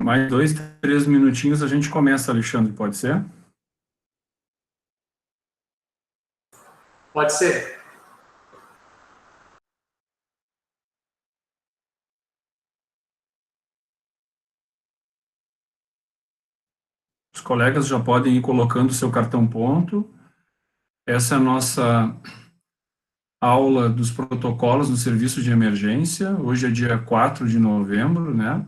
Mais 2, 3 minutinhos a gente começa, Alexandre, pode ser? Pode ser. Os colegas já podem ir colocando seu cartão ponto. Essa é a nossa aula dos protocolos no serviço de emergência. Hoje é dia 4 de novembro, né?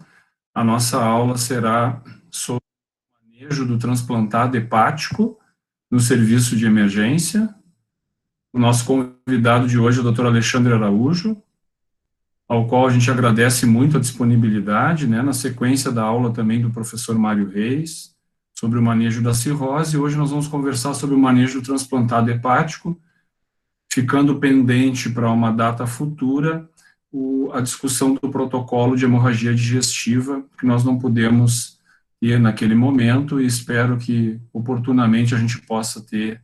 A nossa aula será sobre o manejo do transplantado hepático no serviço de emergência. O nosso convidado de hoje é o Dr. Alexandre Araújo, ao qual a gente agradece muito a disponibilidade, né? Na sequência da aula também do professor Mário Reis, sobre o manejo da cirrose. Hoje nós vamos conversar sobre o manejo do transplantado hepático, ficando pendente para uma data futura a discussão do protocolo de hemorragia digestiva, que nós não pudemos ter naquele momento, e espero que oportunamente a gente possa ter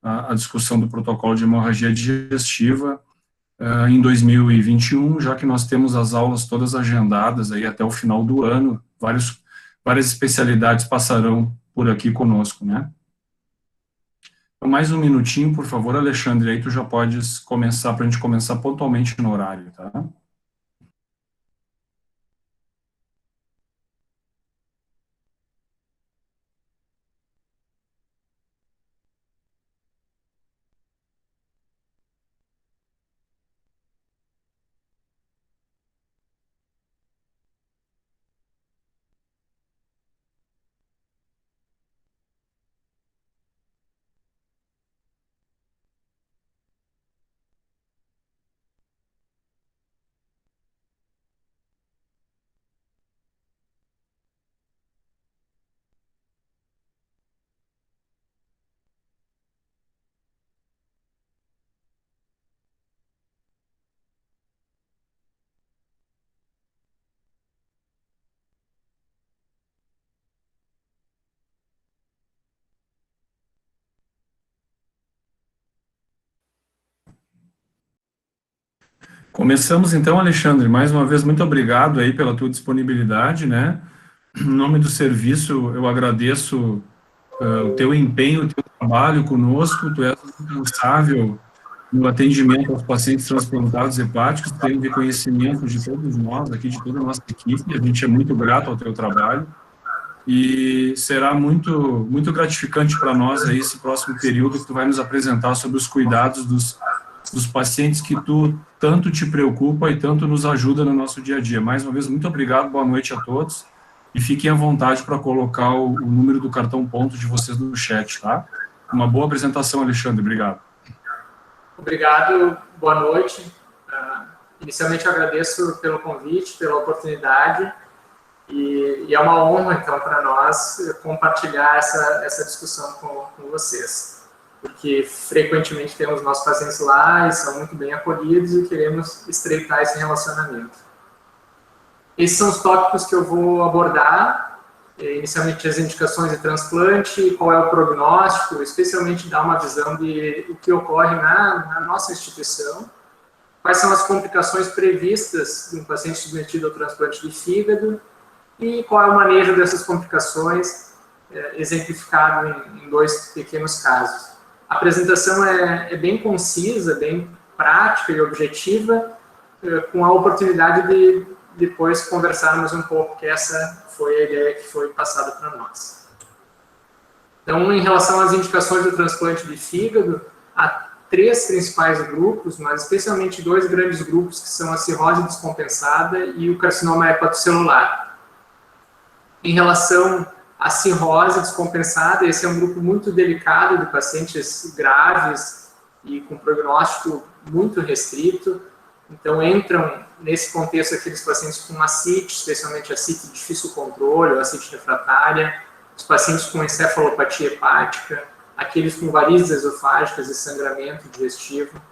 a discussão do protocolo de hemorragia digestiva em 2021, já que nós temos as aulas todas agendadas aí até o final do ano, várias especialidades passarão por aqui conosco, né? Então, mais um minutinho, por favor, Alexandre, aí tu já podes começar, para a gente começar pontualmente no horário, tá? Começamos então, Alexandre, mais uma vez, muito obrigado aí pela tua disponibilidade, né? Em nome do serviço, eu agradeço o teu empenho, o teu trabalho conosco, tu és responsável no atendimento aos pacientes transplantados hepáticos, tem reconhecimento de todos nós aqui, de toda a nossa equipe, a gente é muito grato ao teu trabalho, e será muito gratificante para nós aí esse próximo período que tu vai nos apresentar sobre os cuidados dos pacientes que tu tanto te preocupa e tanto nos ajuda no nosso dia a dia. Mais uma vez, muito obrigado, boa noite a todos, e fiquem à vontade para colocar o número do cartão ponto de vocês no chat, tá? Uma boa apresentação, Alexandre, obrigado. Obrigado, boa noite. Inicialmente, eu agradeço pelo convite, pela oportunidade, e é uma honra, então, para nós compartilhar essa discussão com vocês, porque frequentemente temos nossos pacientes lá e são muito bem acolhidos e queremos estreitar esse relacionamento. Esses são os tópicos que eu vou abordar, inicialmente as indicações de transplante, qual é o prognóstico, especialmente dar uma visão de o que ocorre na nossa instituição, quais são as complicações previstas de um paciente submetido ao transplante de fígado e qual é o manejo dessas complicações, exemplificado em 2 pequenos casos. A apresentação é bem concisa, bem prática e objetiva, com a oportunidade de depois conversarmos um pouco, que essa foi a ideia que foi passada para nós. Então, em relação às indicações do transplante de fígado, há 3 principais grupos, mas especialmente 2 grandes grupos, que são a cirrose descompensada e o carcinoma hepatocelular. Em relação à cirrose descompensada, esse é um grupo muito delicado de pacientes graves e com prognóstico muito restrito. Então, entram nesse contexto aqueles pacientes com ascite, especialmente ascite de difícil controle, ou ascite refratária, os pacientes com encefalopatia hepática, aqueles com varizes esofágicas e sangramento digestivo.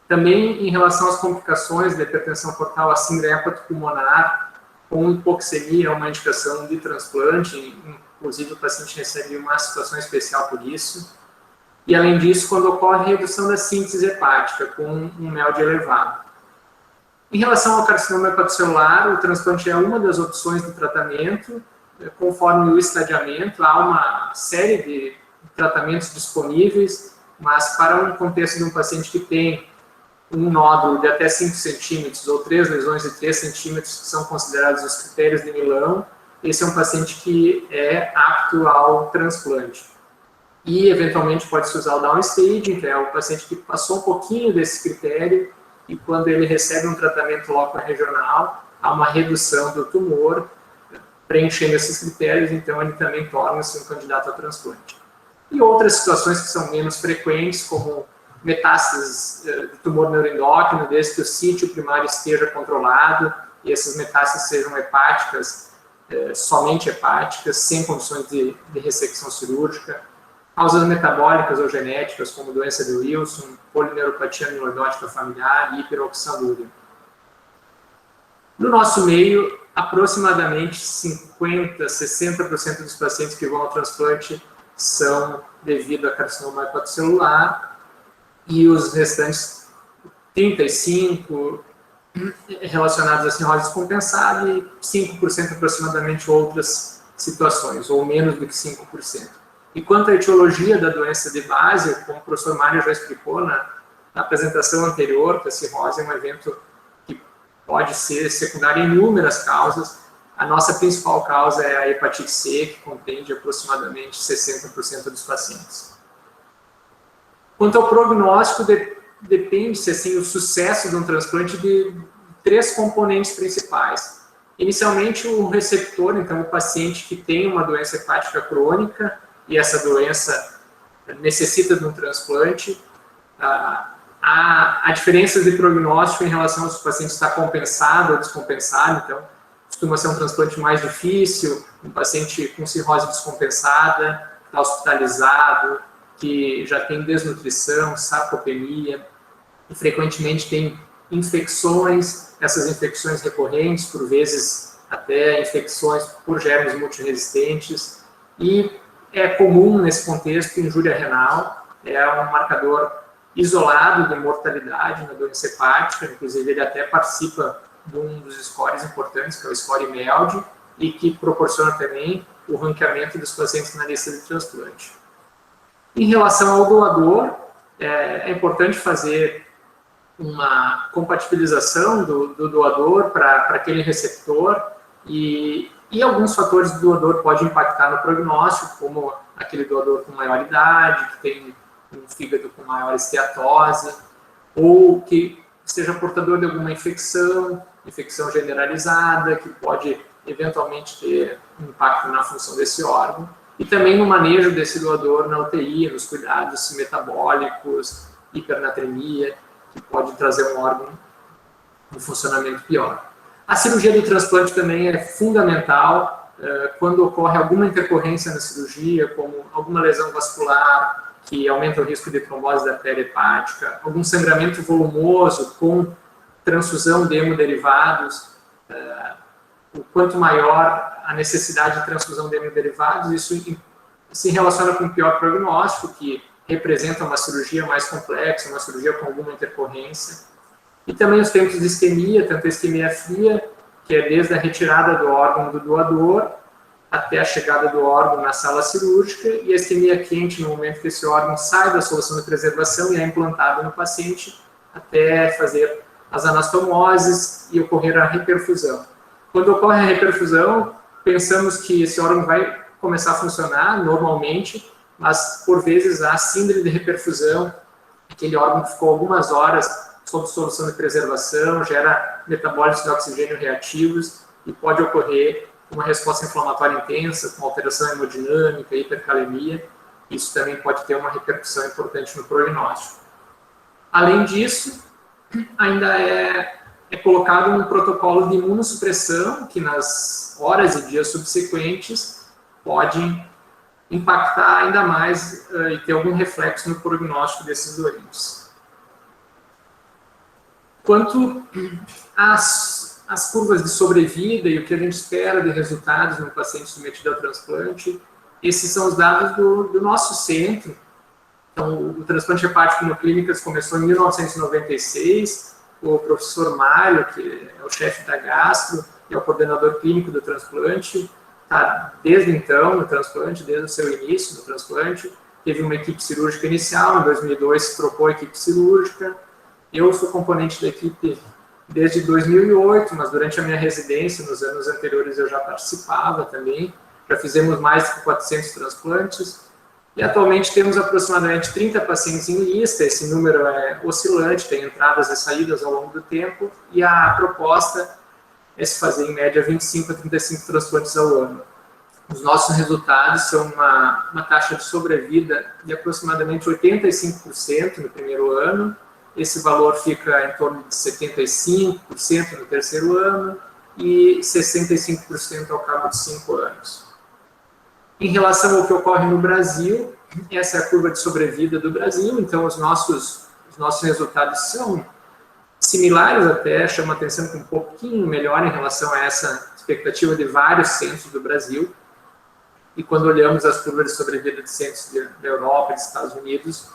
Também, em relação às complicações da hipertensão portal, a síndrome hepatopulmonar, com hipoxemia, uma indicação de transplante, inclusive o paciente recebe uma situação especial por isso. E, além disso, quando ocorre redução da síntese hepática, com um MELD elevado. Em relação ao carcinoma hepatocelular, o transplante é uma das opções de tratamento. Conforme o estadiamento, há uma série de tratamentos disponíveis, mas para um contexto de um paciente que tem um nódulo de até 5 centímetros ou 3 lesões de 3 centímetros, que são considerados os critérios de Milão, esse é um paciente que é apto ao transplante. E, eventualmente, pode-se usar o downstaging, que é o paciente que passou um pouquinho desse critério, e quando ele recebe um tratamento loco-regional, há uma redução do tumor, preenchendo esses critérios, então ele também torna-se um candidato a transplante. E outras situações que são menos frequentes, como metástases de tumor neuroendócrino, desde que o sítio primário esteja controlado e essas metástases sejam hepáticas, somente hepáticas, sem condições de ressecção cirúrgica, causas metabólicas ou genéticas, como doença de Wilson, polineuropatia amiloidótica familiar e hiperoxalúria. No nosso meio, aproximadamente 50%, 60% dos pacientes que vão ao transplante são devido a carcinoma hepatocelular, e os restantes 35% relacionados a cirrose descompensada e 5% aproximadamente outras situações, ou menos do que 5%. E quanto à etiologia da doença de base, como o professor Mário já explicou na apresentação anterior, que a cirrose é um evento que pode ser secundário em inúmeras causas, a nossa principal causa é a hepatite C, que compreende aproximadamente 60% dos pacientes. Quanto ao prognóstico, depende-se assim, o sucesso de um transplante de 3 componentes principais. Inicialmente, o receptor, então o paciente que tem uma doença hepática crônica e essa doença necessita de um transplante. Há diferenças de prognóstico em relação se o paciente está compensado ou descompensado, então costuma ser um transplante mais difícil, um paciente com cirrose descompensada, está hospitalizado, que já tem desnutrição, sarcopenia, e frequentemente tem infecções, essas infecções recorrentes, por vezes até infecções por germes multiresistentes, e é comum nesse contexto injúria renal, é um marcador isolado de mortalidade na doença hepática, inclusive ele até participa de um dos scores importantes, que é o score MELD, e que proporciona também o ranqueamento dos pacientes na lista de transplante. Em relação ao doador, é importante fazer uma compatibilização do doador para aquele receptor e alguns fatores do doador podem impactar no prognóstico, como aquele doador com maior idade, que tem um fígado com maior esteatose, ou que esteja portador de alguma infecção generalizada, que pode eventualmente ter um impacto na função desse órgão, e também no manejo desse doador na UTI, nos cuidados metabólicos, hipernatremia, que pode trazer um órgão em funcionamento pior. A cirurgia do transplante também é fundamental quando ocorre alguma intercorrência na cirurgia, como alguma lesão vascular que aumenta o risco de trombose da artéria hepática, algum sangramento volumoso com transfusão de hemoderivados. O quanto maior a necessidade de transfusão de hemoderivados, isso se relaciona com um pior prognóstico, que representa uma cirurgia mais complexa, uma cirurgia com alguma intercorrência. E também os tempos de isquemia, tanto a isquemia fria, que é desde a retirada do órgão do doador até a chegada do órgão na sala cirúrgica, e a isquemia quente no momento que esse órgão sai da solução de preservação e é implantado no paciente, até fazer as anastomoses e ocorrer a reperfusão. Quando ocorre a reperfusão, pensamos que esse órgão vai começar a funcionar normalmente, mas por vezes há síndrome de reperfusão, aquele órgão que ficou algumas horas sob solução de preservação, gera metabólitos de oxigênio reativos e pode ocorrer uma resposta inflamatória intensa, com alteração hemodinâmica, hipercalemia. Isso também pode ter uma repercussão importante no prognóstico. Além disso, ainda é colocado um protocolo de imunossupressão, que nas horas e dias subsequentes pode impactar ainda mais e ter algum reflexo no prognóstico desses doentes. Quanto às curvas de sobrevida e o que a gente espera de resultados no paciente submetido ao transplante, esses são os dados do nosso centro. Então, o transplante hepático no Clínicas começou em 1996, o professor Mário, que é o chefe da gastro e é o coordenador clínico do transplante, está desde então no transplante, desde o seu início no transplante. Teve uma equipe cirúrgica inicial, em 2002 se trocou a equipe cirúrgica. Eu sou componente da equipe desde 2008, mas durante a minha residência, nos anos anteriores, eu já participava também. Já fizemos mais de 400 transplantes. E atualmente temos aproximadamente 30 pacientes em lista. Esse número é oscilante, tem entradas e saídas ao longo do tempo. E a proposta é se fazer, em média, 25 a 35 transplantes ao ano. Os nossos resultados são uma taxa de sobrevida de aproximadamente 85% no primeiro ano. Esse valor fica em torno de 75% no terceiro ano e 65% ao cabo de 5 anos. Em relação ao que ocorre no Brasil, essa é a curva de sobrevida do Brasil, então os nossos resultados são similares até, chama atenção que um pouquinho melhor em relação a essa expectativa de vários centros do Brasil. E quando olhamos as curvas de sobrevida de centros da Europa e dos Estados Unidos,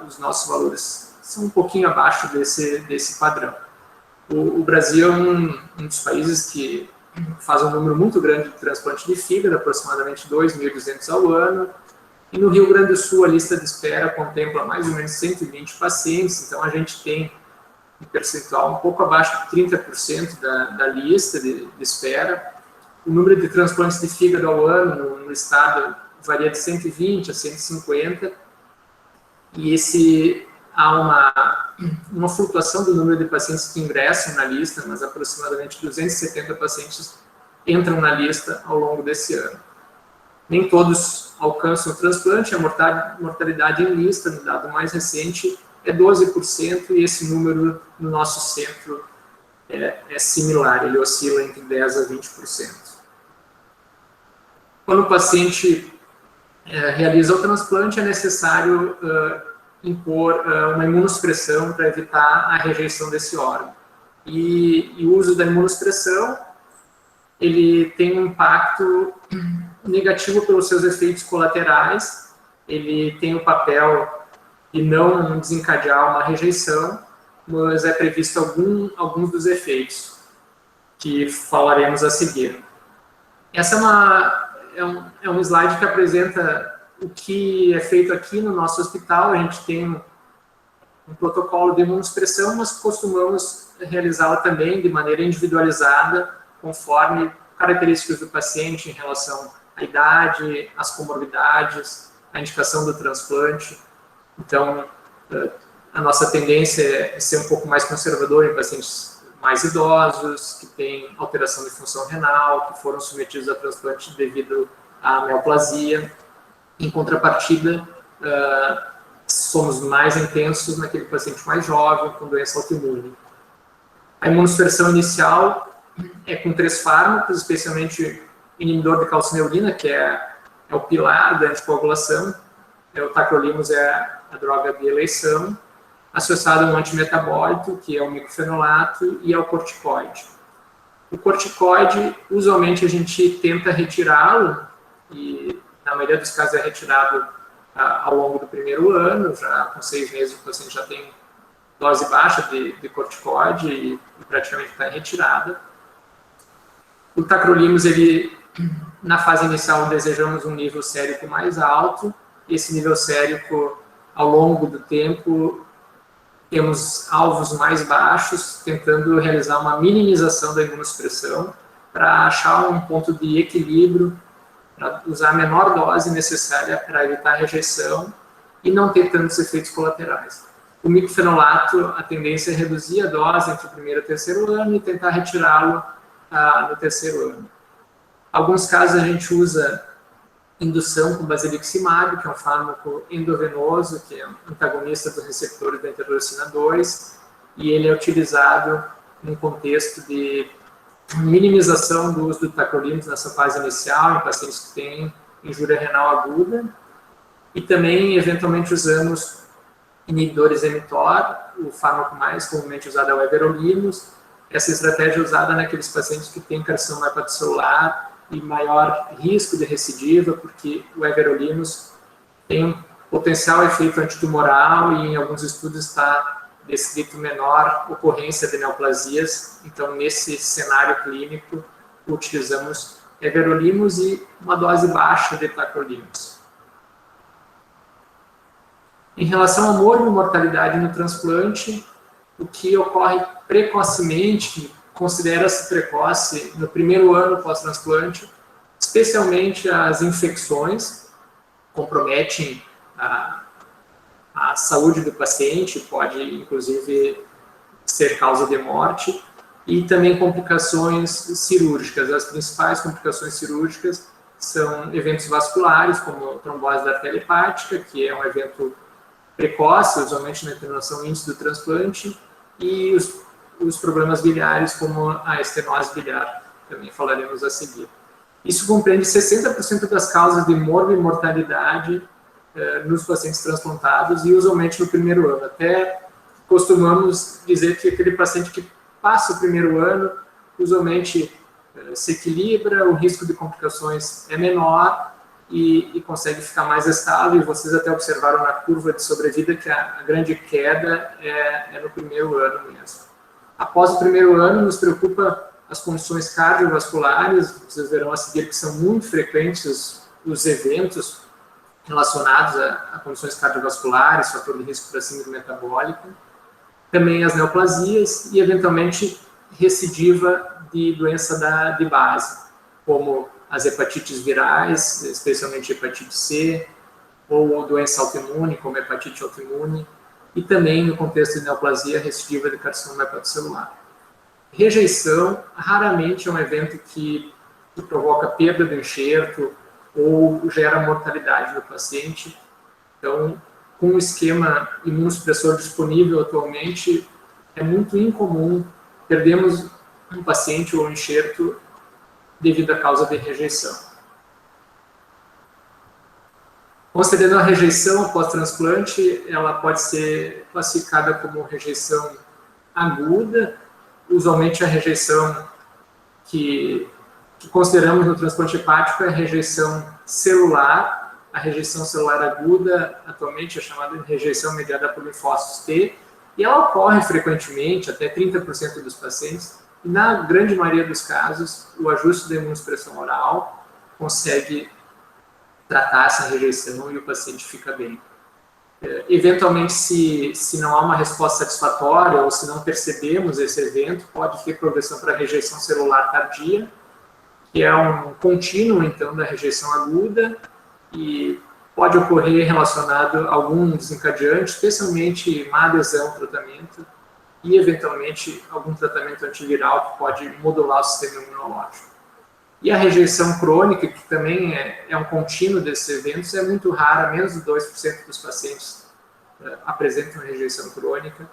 os nossos valores são um pouquinho abaixo desse padrão. O Brasil é um dos países que faz um número muito grande de transplante de fígado, aproximadamente 2.200 ao ano. E no Rio Grande do Sul, a lista de espera contempla mais ou menos 120 pacientes, então a gente tem um percentual um pouco abaixo de 30% da lista de espera. O número de transplantes de fígado ao ano no estado varia de 120 a 150, e há uma flutuação do número de pacientes que ingressam na lista, mas aproximadamente 270 pacientes entram na lista ao longo desse ano. Nem todos alcançam o transplante, a mortalidade em lista, no dado mais recente, é 12%, e esse número no nosso centro é similar, ele oscila entre 10% a 20%. Quando o paciente realiza o transplante, é necessário impor uma imunossupressão para evitar a rejeição desse órgão. E o uso da imunossupressão, ele tem um impacto negativo pelos seus efeitos colaterais, ele tem o papel de não desencadear uma rejeição, mas é previsto alguns dos efeitos que falaremos a seguir. Essa é um slide que apresenta o que é feito aqui no nosso hospital. A gente tem um protocolo de imunossupressão, mas costumamos realizá-la também de maneira individualizada, conforme características do paciente em relação à idade, às comorbidades, à indicação do transplante. Então, a nossa tendência é ser um pouco mais conservador em pacientes mais idosos, que têm alteração de função renal, que foram submetidos a transplante devido à neoplasia. Em contrapartida, somos mais intensos naquele paciente mais jovem, com doença autoimune. A imunossupressão inicial é com 3 fármacos, especialmente inibidor de calcineurina, que é o pilar da anticoagulação. O tacrolimus é a droga de eleição, associado a um antimetabólito, que é o micofenolato, e ao corticoide. O corticoide, usualmente a gente tenta retirá-lo, e na maioria dos casos é retirado ao longo do primeiro ano, já com 6 meses o paciente já tem dose baixa de corticoide e praticamente está retirada. O tacrolimus, na fase inicial, desejamos um nível sérico mais alto. Esse nível sérico, ao longo do tempo, temos alvos mais baixos, tentando realizar uma minimização da imunossupressão para achar um ponto de equilíbrio, para usar a menor dose necessária para evitar a rejeição e não ter tantos efeitos colaterais. O micofenolato, a tendência é reduzir a dose entre o primeiro e o terceiro ano e tentar retirá-lo no terceiro ano. Em alguns casos a gente usa indução com basiliximab, que é um fármaco endovenoso, que é um antagonista dos receptores da interleucina 2, e ele é utilizado num contexto de minimização do uso do tacrolimus nessa fase inicial, em pacientes que têm injúria renal aguda, e também, eventualmente, usamos inibidores mTOR, o fármaco mais comumente usado é o everolimus. Essa estratégia é usada naqueles pacientes que têm carcinoma hepatocelular e maior risco de recidiva, porque o everolimus tem um potencial efeito antitumoral e em alguns estudos está descrito menor ocorrência de neoplasias. Então, nesse cenário clínico, utilizamos everolimus e uma dose baixa de tacrolimus. Em relação à morbimortalidade no transplante, o que ocorre precocemente, considera-se precoce no primeiro ano pós-transplante, especialmente as infecções, comprometem a saúde do paciente, pode inclusive ser causa de morte, e também complicações cirúrgicas. As principais complicações cirúrgicas são eventos vasculares, como trombose da artéria hepática, que é um evento precoce, usualmente na internação índice do transplante, e os problemas biliares, como a estenose biliar, também falaremos a seguir. Isso compreende 60% das causas de morbimortalidade nos pacientes transplantados, e usualmente no primeiro ano. Até costumamos dizer que aquele paciente que passa o primeiro ano, usualmente se equilibra, o risco de complicações é menor e consegue ficar mais estável. E vocês até observaram na curva de sobrevida que a grande queda é no primeiro ano mesmo. Após o primeiro ano, nos preocupa as condições cardiovasculares. Vocês verão a seguir que são muito frequentes os eventos relacionados a condições cardiovasculares, fator de risco para síndrome metabólica. Também as neoplasias e, eventualmente, recidiva de doença de base, como as hepatites virais, especialmente hepatite C, ou doença autoimune, como hepatite autoimune, e também, no contexto de neoplasia, recidiva de carcinoma hepatocelular. Rejeição raramente é um evento que provoca perda do enxerto ou gera mortalidade no paciente. Então, com o esquema imunossupressor disponível atualmente, é muito incomum perdermos um paciente ou um enxerto devido à causa de rejeição. Considerando a rejeição após transplante, ela pode ser classificada como rejeição aguda. Usualmente a rejeição que consideramos no transplante hepático é a rejeição celular. A rejeição celular aguda, atualmente, é chamada de rejeição mediada por linfócitos T, e ela ocorre frequentemente, até 30% dos pacientes, e na grande maioria dos casos, o ajuste da imunossupressão oral consegue tratar essa rejeição e o paciente fica bem. Eventualmente, se não há uma resposta satisfatória ou se não percebemos esse evento, pode ter progressão para rejeição celular tardia, que é um contínuo, então, da rejeição aguda, e pode ocorrer relacionado a algum desencadeante, especialmente má adesão ao tratamento, e, eventualmente, algum tratamento antiviral que pode modular o sistema imunológico. E a rejeição crônica, que também é um contínuo desses eventos, é muito rara, menos de 2% dos pacientes apresentam rejeição crônica.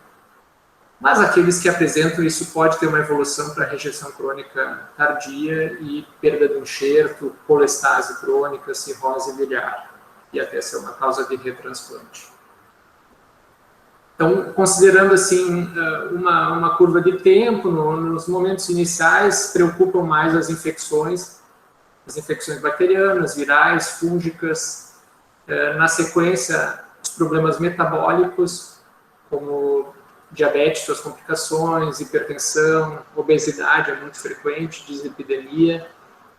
Mas aqueles que apresentam isso pode ter uma evolução para rejeição crônica tardia e perda do enxerto, colestase crônica, cirrose biliar, e até ser uma causa de retransplante. Então, considerando assim uma curva de tempo, nos momentos iniciais preocupam mais as infecções bacterianas, virais, fúngicas. Na sequência, os problemas metabólicos, como diabetes, suas complicações, hipertensão, obesidade é muito frequente, dislipidemia,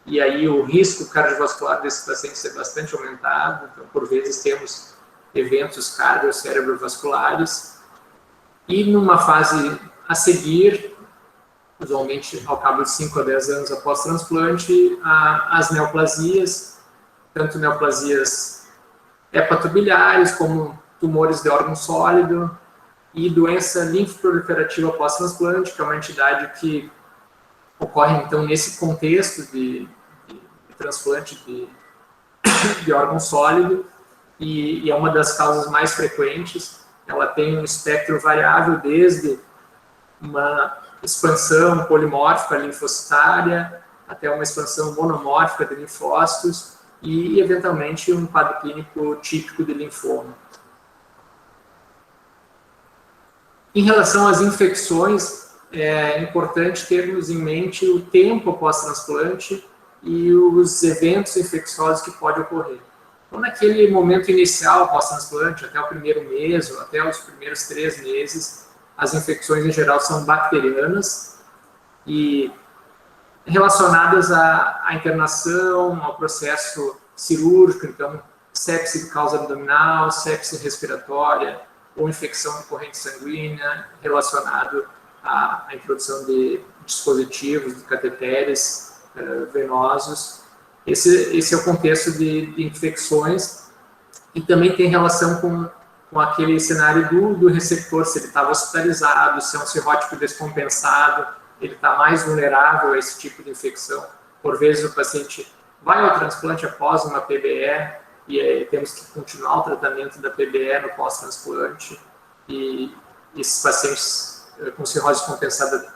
e aí o risco cardiovascular desses pacientes é bastante aumentado. Então, por vezes, temos eventos cardio-cerebrovasculares. E numa fase a seguir, usualmente ao cabo de 5 a 10 anos após transplante, as neoplasias, tanto neoplasias hepatobiliares como tumores de órgão sólido, e doença linfoproliferativa pós-transplante, que é uma entidade que ocorre, então, nesse contexto de transplante de órgão sólido, e é uma das causas mais frequentes. Ela tem um espectro variável, desde uma expansão polimórfica linfocitária até uma expansão monomórfica de linfócitos e, eventualmente, um quadro clínico típico de linfoma. Em relação às infecções, é importante termos em mente o tempo pós-transplante e os eventos infecciosos que podem ocorrer. Então, naquele momento inicial pós-transplante, até o primeiro mês ou até os primeiros 3 meses, as infecções em geral são bacterianas e relacionadas à internação, ao processo cirúrgico, então sepse de causa abdominal, sepse respiratória ou infecção de corrente sanguínea relacionado à introdução de dispositivos, de cateteres venosos. Esse é o contexto de infecções e também tem relação com aquele cenário do receptor, se ele estava hospitalizado, se é um cirrótico descompensado, ele está mais vulnerável a esse tipo de infecção. Por vezes o paciente vai ao transplante após uma PBE e aí temos que continuar o tratamento da PBE no pós-transplante e esses pacientes com cirrose compensada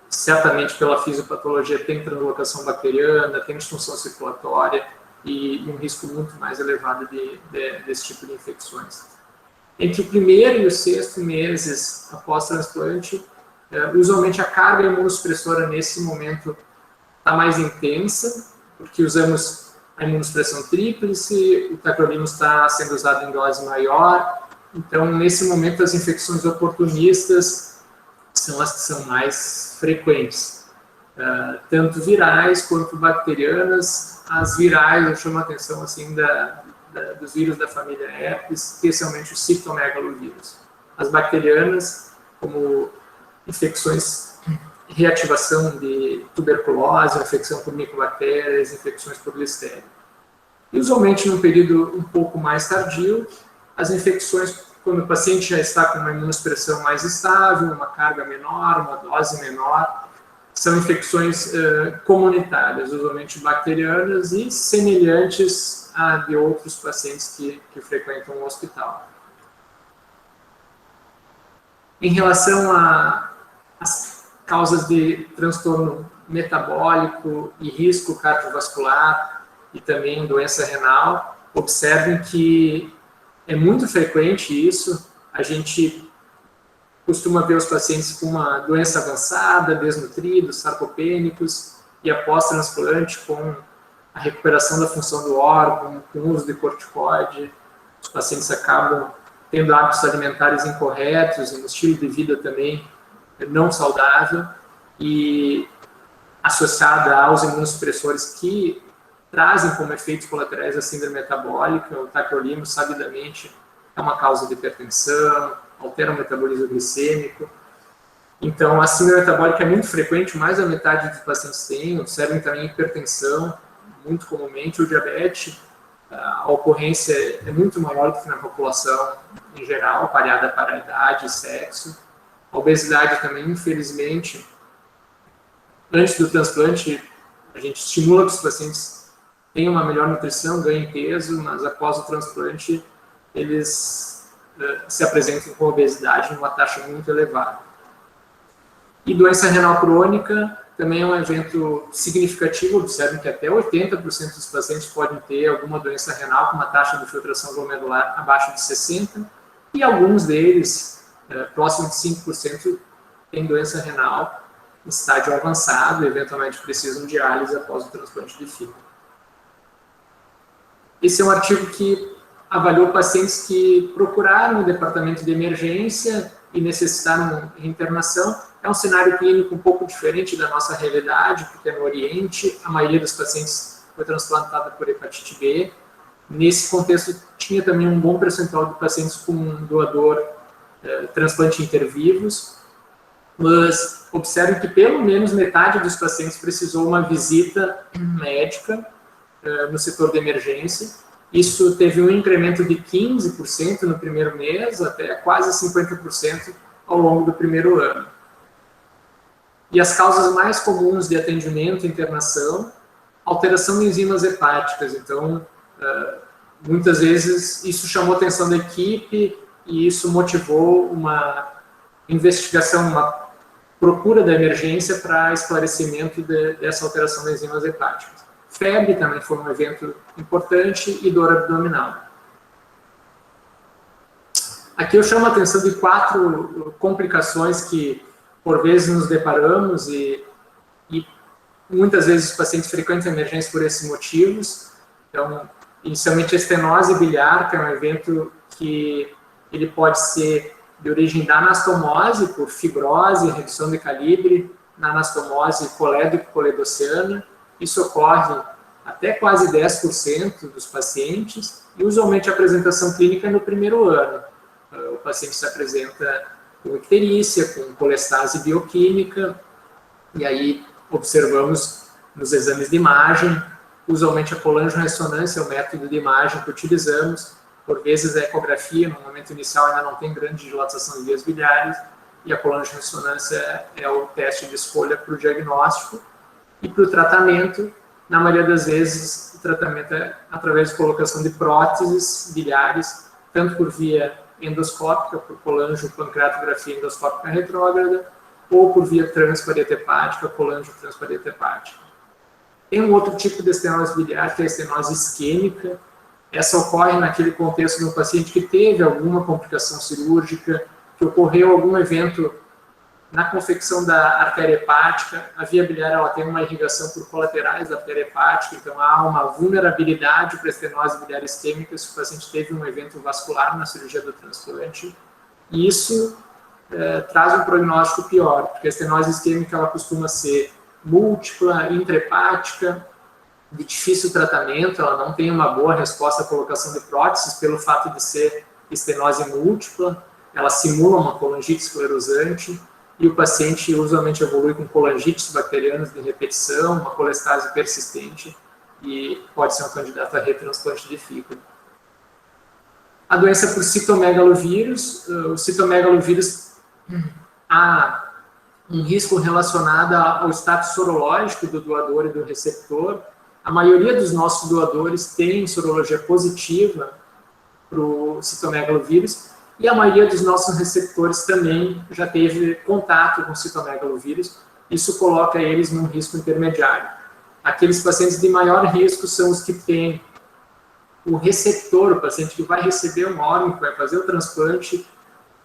certamente pela fisiopatologia tem translocação bacteriana, tem disfunção circulatória e um risco muito mais elevado desse tipo de infecções. Entre o primeiro e o sexto meses após transplante, usualmente a carga imunossupressora nesse momento está mais intensa, porque usamos a imunossupressão tríplice, o tacrolimus está sendo usado em dose maior, então nesse momento as infecções oportunistas são as que são mais frequentes, tanto virais quanto bacterianas. As virais, eu chamo a atenção assim dos vírus da família herpes, especialmente o citomegalovírus. As bacterianas, como infecções, reativação de tuberculose, infecção por micobactérias, infecções por listéria. E usualmente, num período um pouco mais tardio, as infecções, quando o paciente já está com uma imunossupressão mais estável, uma carga menor, uma dose menor, são infecções comunitárias, usualmente bacterianas e semelhantes a de outros pacientes que frequentam o hospital. Em relação às causas de transtorno metabólico e risco cardiovascular e também doença renal, observem que é muito frequente isso. A gente costuma ver os pacientes com uma doença avançada, desnutridos, sarcopênicos, e após transplante, com a recuperação da função do órgão, com o uso de corticoide, os pacientes acabam tendo hábitos alimentares incorretos, um estilo de vida também não saudável, e associada aos imunossupressores que trazem como efeitos colaterais a síndrome metabólica. O tacrolimus, sabidamente, é uma causa de hipertensão, altera o metabolismo glicêmico. Então, a síndrome metabólica é muito frequente, mais da metade dos pacientes tem, observam também hipertensão, muito comumente. O diabetes, a ocorrência é muito maior do que na população em geral, variada para a idade e sexo. A obesidade também, infelizmente, antes do transplante, a gente estimula que os pacientes tenham uma melhor nutrição, ganhem peso, mas após o transplante, eles se apresentam com obesidade numa taxa muito elevada. E doença renal crônica também é um evento significativo. Observem que até 80% dos pacientes podem ter alguma doença renal com uma taxa de filtração glomerular abaixo de 60%, e alguns deles, próximo de 5%, têm doença renal em estágio avançado e eventualmente precisam de diálise após o transplante de fígado. Esse é um artigo que avaliou pacientes que procuraram o departamento de emergência e necessitaram de internação. É um cenário clínico um pouco diferente da nossa realidade, porque no Oriente a maioria dos pacientes foi transplantada por hepatite B. Nesse contexto, tinha também um bom percentual de pacientes com um doador transplante intervivos, mas observem que pelo menos metade dos pacientes precisou uma visita médica no setor de emergência. Isso teve um incremento de 15% no primeiro mês, até quase 50% ao longo do primeiro ano. E as causas mais comuns de atendimento e internação, alteração de enzimas hepáticas. Então, muitas vezes isso chamou a atenção da equipe e isso motivou uma investigação, uma procura da emergência para esclarecimento dessa alteração das enzimas hepáticas. Febre também foi um evento importante e dor abdominal. Aqui eu chamo a atenção de 4 complicações que por vezes nos deparamos e muitas vezes os pacientes frequentam a emergência por esses motivos. Então, inicialmente a estenose biliar, que é um evento que ele pode ser de origem da anastomose, por fibrose, redução de calibre, na anastomose colédoco-coledociana. Isso ocorre até quase 10% dos pacientes, e usualmente a apresentação clínica é no primeiro ano. O paciente se apresenta com icterícia, com colestase bioquímica, e aí observamos nos exames de imagem, usualmente a colangio-ressonância é o método de imagem que utilizamos, por vezes a ecografia, no momento inicial ainda não tem grande dilatação de vias biliares, e a colangio-ressonância é o teste de escolha para o diagnóstico. E para o tratamento, na maioria das vezes, o tratamento é através de colocação de próteses biliares, tanto por via endoscópica, por colangio-pancreatografia endoscópica retrógrada, ou por via transpareta hepática, colangio-transpareta hepática. Tem um outro tipo de estenose biliar, que é a estenose isquêmica. Essa ocorre naquele contexto de um paciente que teve alguma complicação cirúrgica, que ocorreu algum evento na confecção da artéria hepática. A via biliar ela tem uma irrigação por colaterais da artéria hepática, então há uma vulnerabilidade para a estenose biliar isquêmica se o paciente teve um evento vascular na cirurgia do transplante. E isso traz um prognóstico pior, porque a estenose isquêmica ela costuma ser múltipla, intrahepática, de difícil tratamento, ela não tem uma boa resposta à colocação de próteses pelo fato de ser estenose múltipla, ela simula uma colangite esclerosante, e o paciente usualmente evolui com colangites bacterianas de repetição, uma colestase persistente, e pode ser um candidato a retransplante de fígado. A doença por citomegalovírus, o citomegalovírus há um risco relacionado ao status sorológico do doador e do receptor. A maioria dos nossos doadores tem sorologia positiva para o citomegalovírus, e a maioria dos nossos receptores também já teve contato com o citomegalovírus. Isso coloca eles num risco intermediário. Aqueles pacientes de maior risco são os que têm o receptor, o paciente que vai receber um órgão, que vai fazer o transplante,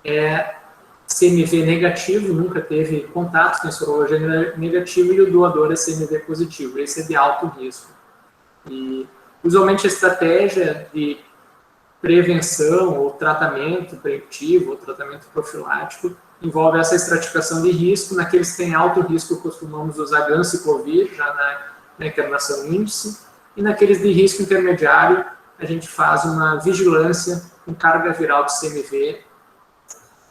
é CMV negativo, nunca teve contato com sorologia negativa, e o doador é CMV positivo. Esse é de alto risco. E, usualmente, a estratégia de prevenção ou tratamento preventivo ou tratamento profilático envolve essa estratificação de risco. Naqueles que têm alto risco, costumamos usar ganciclovir, já na internação índice, e naqueles de risco intermediário, a gente faz uma vigilância com carga viral de CMV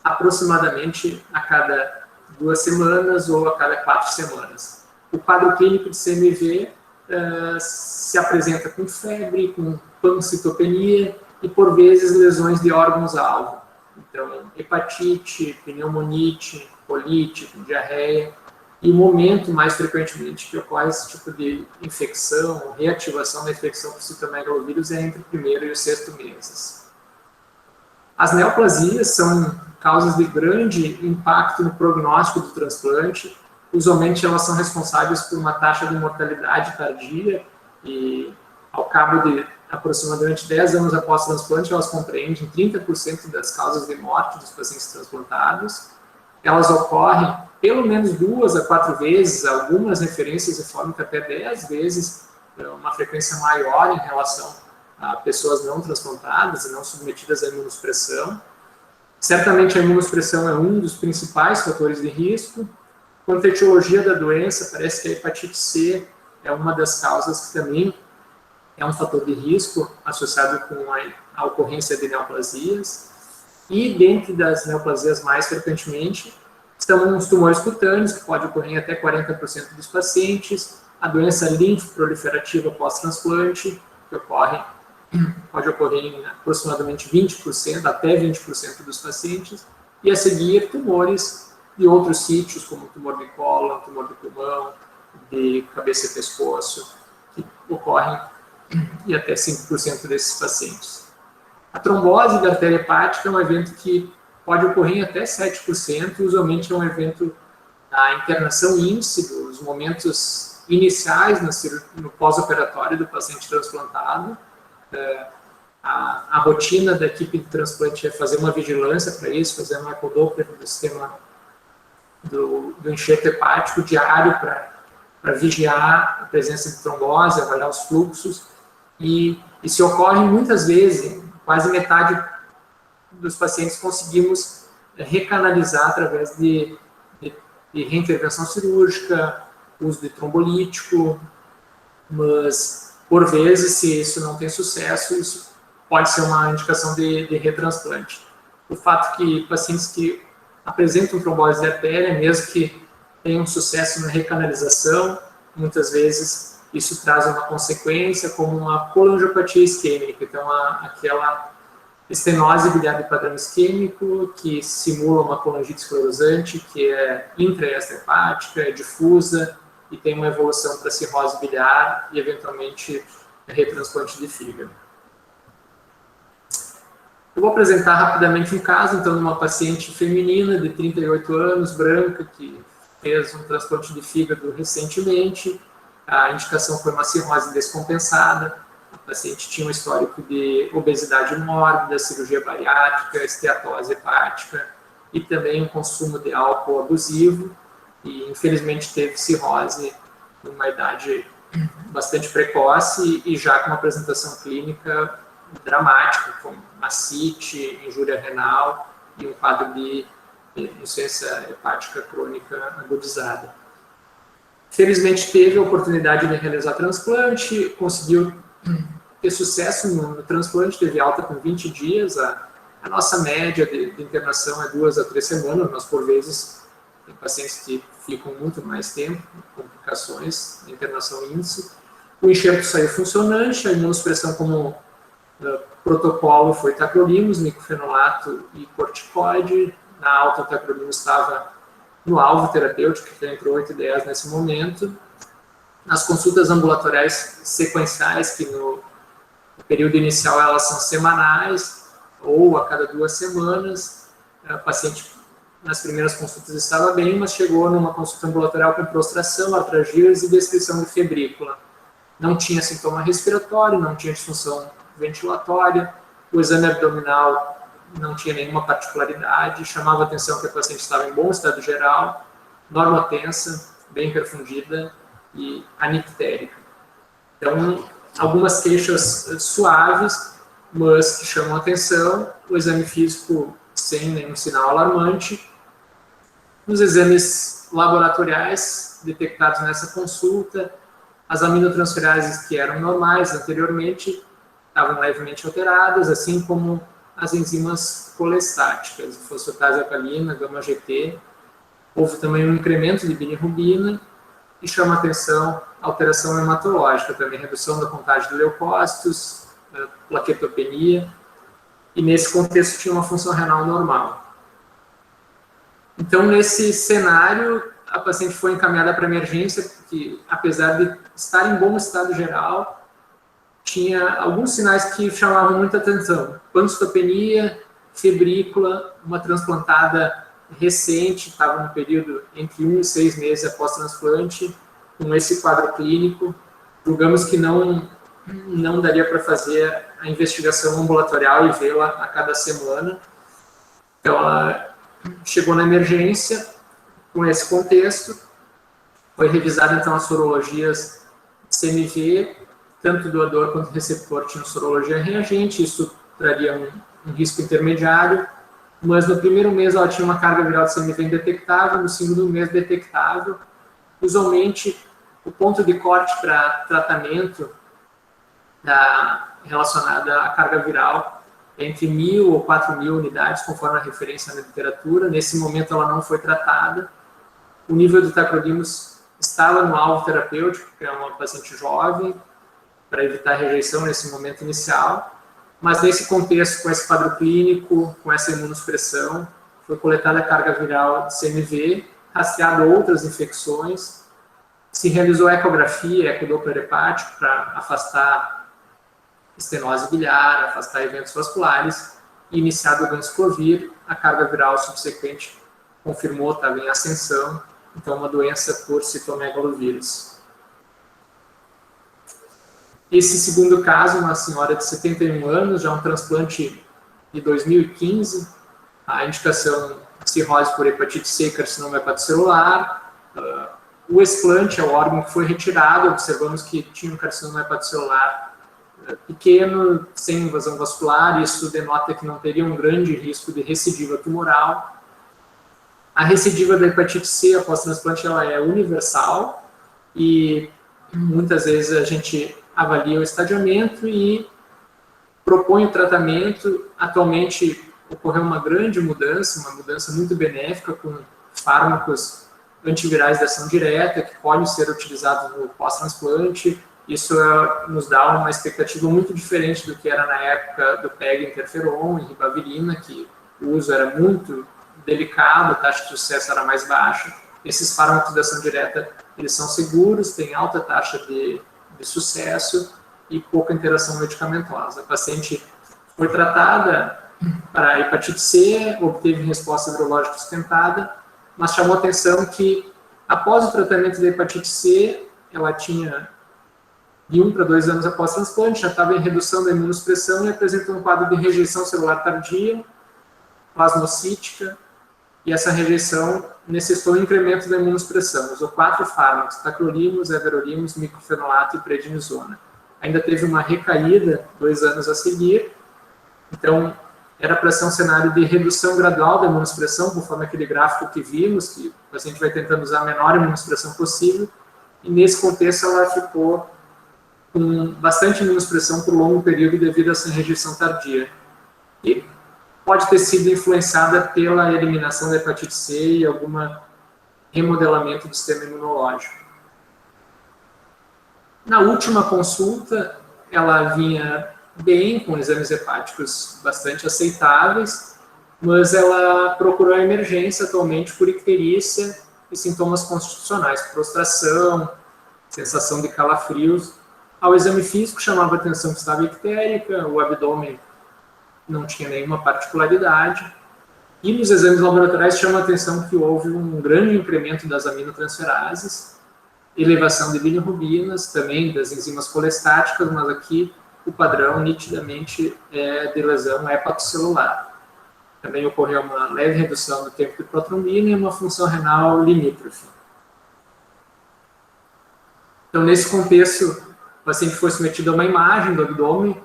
aproximadamente a cada 2 semanas ou a cada 4 semanas. O quadro clínico de CMV se apresenta com febre, com pancitopenia e, por vezes, lesões de órgãos-alvo. Então, hepatite, pneumonite, colite, diarreia. E o momento mais frequentemente que ocorre esse tipo de infecção, reativação da infecção por citomegalovírus é entre o primeiro e o 6º meses. As neoplasias são causas de grande impacto no prognóstico do transplante. Usualmente elas são responsáveis por uma taxa de mortalidade tardia e, ao cabo de aproximadamente 10 anos após o transplante, elas compreendem 30% das causas de morte dos pacientes transplantados. Elas ocorrem pelo menos 2 a 4 vezes, algumas referências informam que até 10 vezes, uma frequência maior em relação a pessoas não transplantadas e não submetidas à imunossupressão. Certamente a imunossupressão é um dos principais fatores de risco. Quanto à etiologia da doença, parece que a hepatite C é uma das causas que também é um fator de risco associado com a ocorrência de neoplasias. E dentre das neoplasias mais frequentemente, estão os tumores cutâneos, que pode ocorrer em até 40% dos pacientes, a doença linfoproliferativa pós-transplante, que pode ocorrer em aproximadamente 20%, até 20% dos pacientes, e a seguir tumores de outros sítios, como tumor de cólon, tumor de pulmão, de cabeça e pescoço, que ocorrem em até 5% desses pacientes. A trombose da artéria hepática é um evento que pode ocorrer em até 7%, usualmente é um evento da internação índice, dos momentos iniciais no pós-operatório do paciente transplantado. A rotina da equipe de transplante é fazer uma vigilância para isso, fazer uma ecodoppler do sistema do enxerto hepático diário para vigiar a presença de trombose, avaliar os fluxos, e se ocorre muitas vezes, quase metade dos pacientes conseguimos recanalizar através de reintervenção cirúrgica, uso de trombolítico, mas, por vezes, se isso não tem sucesso, isso pode ser uma indicação de retransplante. O fato que pacientes que apresentam trombose de artéria, mesmo que tenham sucesso na recanalização, muitas vezes isso traz uma consequência como uma colangiopatia isquêmica, então aquela estenose biliar de padrão isquêmico que simula uma colangite esclerosante, que é intra- e extrahepática, é difusa e tem uma evolução para cirrose biliar e, eventualmente, retransplante de fígado. Eu vou apresentar rapidamente um caso, então, de uma paciente feminina de 38 anos, branca, que fez um transplante de fígado recentemente. A indicação foi uma cirrose descompensada. A paciente tinha um histórico de obesidade mórbida, cirurgia bariátrica, esteatose hepática e também um consumo de álcool abusivo. E, infelizmente, teve cirrose numa idade bastante precoce e já com uma apresentação clínica dramática, como ascite, injúria renal e um quadro de insuficiência hepática crônica agudizada. Felizmente teve a oportunidade de realizar transplante, conseguiu ter sucesso no transplante, teve alta com 20 dias, a nossa média de internação é 2 a 3 semanas, mas por vezes tem pacientes que ficam muito mais tempo, complicações, internação índice. O enxerto saiu funcionante, a imunossupressão como protocolo foi tacrolimus, micofenolato e corticoide. Na alta, o tacrolimus estava no alvo terapêutico, que está entre 8 e 10 nesse momento. Nas consultas ambulatoriais sequenciais, que no período inicial elas são semanais, ou a cada 2 semanas, a paciente nas primeiras consultas estava bem, mas chegou numa consulta ambulatorial com prostração, artralgias e descrição de febrícula. Não tinha sintoma respiratório, não tinha disfunção ventilatória, o exame abdominal não tinha nenhuma particularidade, chamava a atenção que a paciente estava em bom estado geral, normotensa, bem perfundida e anictérica. Então, algumas queixas suaves, mas que chamam a atenção, o exame físico sem nenhum sinal alarmante. Nos exames laboratoriais detectados nessa consulta, as aminotransferases que eram normais anteriormente estavam levemente alteradas, assim como as enzimas colestáticas, fosfatase alcalina, gama-GT. Houve também um incremento de bilirrubina e chama a atenção a alteração hematológica, também redução da contagem de leucócitos, plaquetopenia, e nesse contexto tinha uma função renal normal. Então, nesse cenário, a paciente foi encaminhada para emergência, porque apesar de estar em bom estado geral, tinha alguns sinais que chamavam muita atenção. Pancitopenia, febrícula, uma transplantada recente, estava no período entre 1 e 6 meses após transplante, com esse quadro clínico. Julgamos que não daria para fazer a investigação ambulatorial e vê-la a cada semana. Então, ela chegou na emergência com esse contexto, foi revisada então as sorologias CMV, tanto doador quanto receptor tinham sorologia reagente, isso traria um risco intermediário, mas no primeiro mês ela tinha uma carga viral de CMV indetectável, no segundo mês detectável. Usualmente, o ponto de corte para tratamento relacionada à carga viral é entre 1.000 ou 4.000 unidades, conforme a referência na literatura. Nesse momento ela não foi tratada. O nível de tacrolimus estava no alvo terapêutico, que é uma paciente jovem, para evitar rejeição nesse momento inicial, mas nesse contexto, com esse quadro clínico, com essa imunossupressão, foi coletada a carga viral de CMV, rastreado outras infecções, se realizou ecografia, ecodoppler hepático, para afastar estenose biliar, afastar eventos vasculares, e iniciado o ganciclovir, a carga viral subsequente confirmou, estava em ascensão, então uma doença por citomegalovírus. Esse segundo caso, uma senhora de 71 anos, já um transplante de 2015, a indicação cirrose por hepatite C e carcinoma hepatocelular. O explante é o órgão que foi retirado, observamos que tinha um carcinoma hepatocelular pequeno, sem invasão vascular, isso denota que não teria um grande risco de recidiva tumoral. A recidiva da hepatite C após transplante ela é universal e muitas vezes a gente avalia o estadiamento e propõe o tratamento. Atualmente ocorreu uma grande mudança, uma mudança muito benéfica com fármacos antivirais de ação direta que podem ser utilizados no pós-transplante. Isso nos dá uma expectativa muito diferente do que era na época do PEG interferon e ribavirina, que o uso era muito delicado, a taxa de sucesso era mais baixa. Esses fármacos de ação direta, eles são seguros, têm alta taxa de sucesso e pouca interação medicamentosa. A paciente foi tratada para hepatite C, obteve resposta virológica sustentada, mas chamou atenção que após o tratamento da hepatite C, ela tinha de 1 para 2 anos após transplante, já estava em redução da imunossupressão e apresentou um quadro de rejeição celular tardia, plasmocítica, e essa rejeição necessitou um incremento da imunossupressão. Usou 4 fármacos, tacrolimus, everolimus, miclofenolato e prednisona. Ainda teve uma recaída 2 anos a seguir, então era para ser um cenário de redução gradual da imunossupressão, conforme aquele gráfico que vimos, que o paciente vai tentando usar a menor imunossupressão possível, e nesse contexto ela ficou com bastante imunossupressão por longo período devido a essa rejeição tardia. E pode ter sido influenciada pela eliminação da hepatite C e algum remodelamento do sistema imunológico. Na última consulta, ela vinha bem, com exames hepáticos bastante aceitáveis, mas ela procurou a emergência atualmente por icterícia e sintomas constitucionais, prostração, sensação de calafrios. Ao exame físico chamava a atenção que estava ictérica, o abdômen não tinha nenhuma particularidade, e nos exames laboratoriais chama a atenção que houve um grande incremento das aminotransferases, elevação de bilirrubinas, também das enzimas colestáticas, mas aqui o padrão nitidamente é de lesão hepatocelular. Também ocorreu uma leve redução do tempo de protrombina e uma função renal limítrofe. Então, nesse contexto, o paciente foi submetido a uma imagem do abdômen,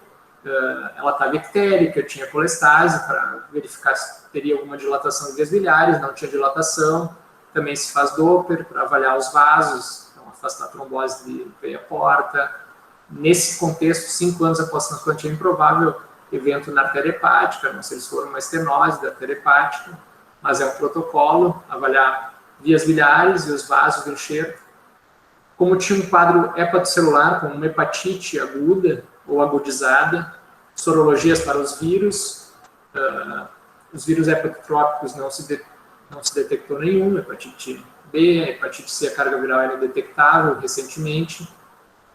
ela estava ictérica, tinha colestase, para verificar se teria alguma dilatação de vias biliares, não tinha dilatação. Também se faz Doppler para avaliar os vasos, então afastar a trombose de veia porta. Nesse contexto, 5 anos após o transplante, é improvável evento na artéria hepática, não sei se for uma estenose da artéria hepática, mas é um protocolo, avaliar vias biliares e os vasos do enxerto. Como tinha um quadro hepatocelular, com uma hepatite aguda ou agudizada, sorologias para os vírus hepatotrópicos não se detectou nenhum, hepatite B, hepatite C, a carga viral era detectável recentemente.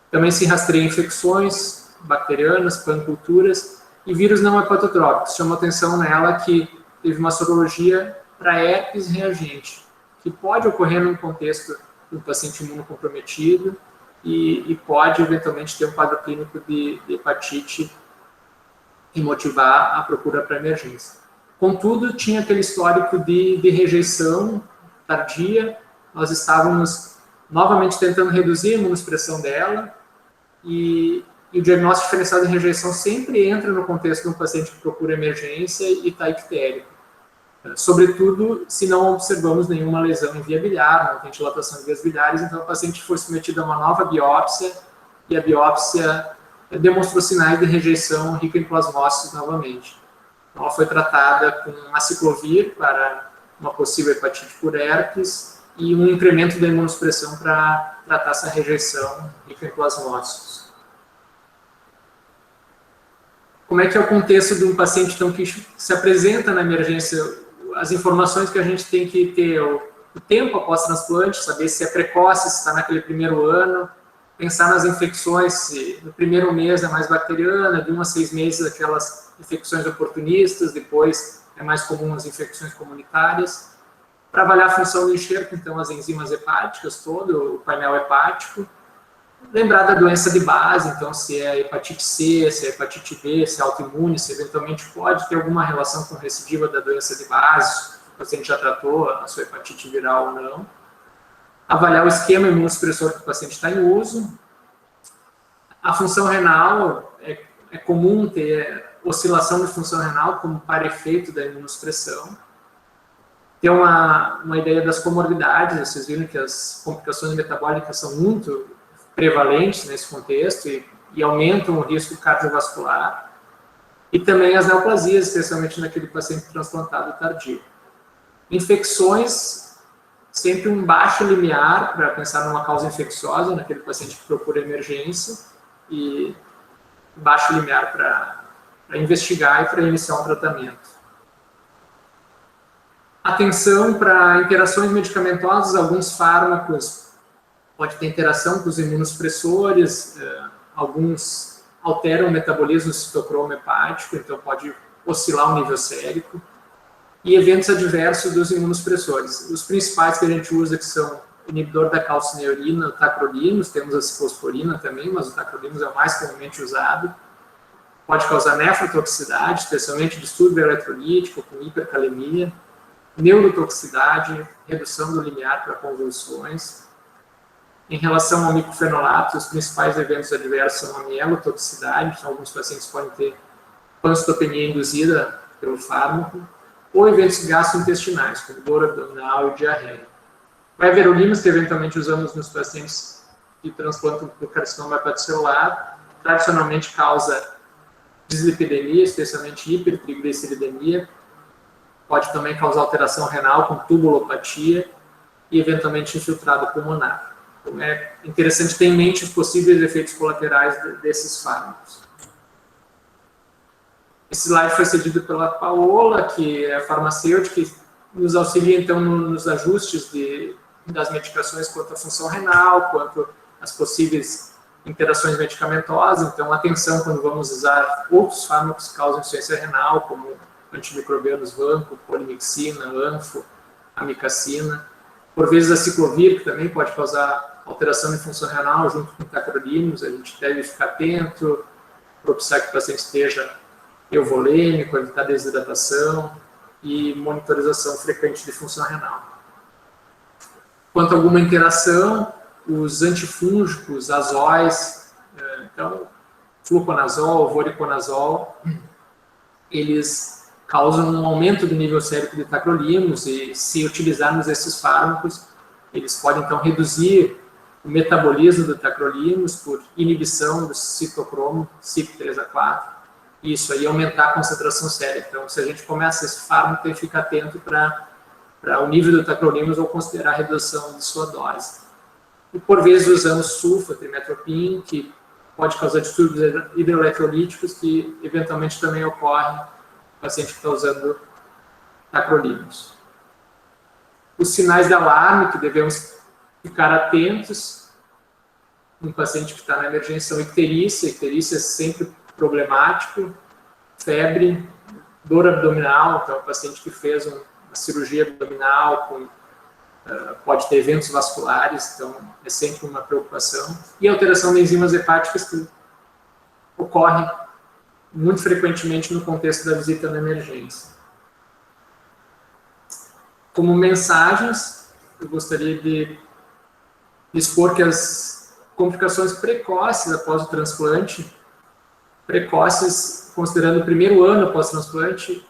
Também se rastreia infecções bacterianas, panculturas e vírus não hepatotrópicos. Chamou atenção nela que teve uma sorologia para herpes reagente, que pode ocorrer num contexto do paciente imunocomprometido e pode eventualmente ter um quadro clínico de hepatite e motivar a procura para emergência. Contudo, tinha aquele histórico de rejeição tardia, nós estávamos novamente tentando reduzir a imunossupressão dela, e o diagnóstico diferencial de rejeição sempre entra no contexto de um paciente que procura emergência e está ictérico. Sobretudo, se não observamos nenhuma lesão em via biliar, não tem dilatação de vias biliares, então o paciente foi submetido a uma nova biópsia, e a biópsia demonstrou sinais de rejeição rica em plasmócitos novamente. Então, ela foi tratada com aciclovir para uma possível hepatite por herpes e um incremento da imunossupressão para tratar essa rejeição rica em plasmócitos. Como é que é o contexto de um paciente então, que se apresenta na emergência? As informações que a gente tem que ter, o tempo após transplante, saber se é precoce, se está naquele primeiro ano, pensar nas infecções, se no primeiro mês é mais bacteriana, de 1 a 6 meses aquelas infecções oportunistas, depois é mais comum as infecções comunitárias. Para avaliar a função do enxerto, então, as enzimas hepáticas, todo o painel hepático. Lembrar da doença de base, então, se é hepatite C, se é hepatite B, se é autoimune, se eventualmente pode ter alguma relação com recidiva da doença de base, o paciente já tratou a sua hepatite viral ou não. Avaliar o esquema imunossupressor que o paciente está em uso. A função renal, é comum ter oscilação de função renal como para efeito da imunossupressão. ter uma ideia das comorbidades. Vocês viram que as complicações metabólicas são muito prevalentes nesse contexto e aumentam o risco cardiovascular. E também as neoplasias, especialmente naquele paciente transplantado tardio. Infecções, sempre um baixo limiar para pensar numa causa infecciosa, naquele paciente que procura emergência, e baixo limiar para investigar e para iniciar um tratamento. Atenção para interações medicamentosas, alguns fármacos podem ter interação com os imunossupressores, alguns alteram o metabolismo do citocromo hepático, então pode oscilar o nível sérico, e eventos adversos dos imunossupressores. Os principais que a gente usa que são o inibidor da calcineurina, o tacrolimus, temos a ciclosporina também, mas o tacrolimus é o mais comumente usado. Pode causar nefrotoxicidade, especialmente distúrbio eletrolítico, com hipercalemia, neurotoxicidade, redução do limiar para convulsões. Em relação ao micofenolato, os principais eventos adversos são a mielotoxicidade, então alguns pacientes podem ter pancitopenia induzida pelo fármaco, ou eventos gastrointestinais, como dor abdominal e diarreia. O everolimus, que eventualmente usamos nos pacientes que transplantam por carcinoma hepatocelular, tradicionalmente causa dislipidemia, especialmente hipertrigliceridemia, pode também causar alteração renal com tubulopatia e eventualmente infiltrado pulmonar. Então é interessante ter em mente os possíveis efeitos colaterais desses fármacos. Esse slide foi cedido pela Paola, que é farmacêutica, que nos auxilia, então, nos ajustes das medicações quanto à função renal, quanto às possíveis interações medicamentosas. Então, atenção quando vamos usar outros fármacos que causam insuficiência renal, como antimicrobianos vanco, polimixina, anfo, amicacina. Por vezes, a ciclovir, que também pode causar alteração de função renal junto com tacrolimus. A gente deve ficar atento, propiciar que o paciente esteja euvolêmico, evitar desidratação e monitorização frequente de função renal. Quanto a alguma interação, os antifúngicos, azóis, então, fluconazol, voriconazol, eles causam um aumento do nível sérico de tacrolimus e, se utilizarmos esses fármacos, eles podem, então, reduzir o metabolismo do tacrolimus por inibição do citocromo CYP3A4, isso aí aumentar a concentração sérica. Então, se a gente começa esse fármaco, tem que ficar atento para o nível do tacrolimus ou considerar a redução de sua dose. E, por vezes, usamos sulfa, trimetoprim, que pode causar distúrbios hidroeletrolíticos, que eventualmente também ocorrem no paciente que está usando tacrolimus. Os sinais de alarme que devemos ficar atentos no paciente que está na emergência são icterícia. Icterícia é sempre problemático, febre, dor abdominal, então o paciente que fez uma cirurgia abdominal pode ter eventos vasculares, então é sempre uma preocupação. E alteração de enzimas hepáticas que ocorre muito frequentemente no contexto da visita na emergência. Como mensagens, eu gostaria de expor que as complicações precoces após o transplante, precoces, considerando o primeiro ano após transplante,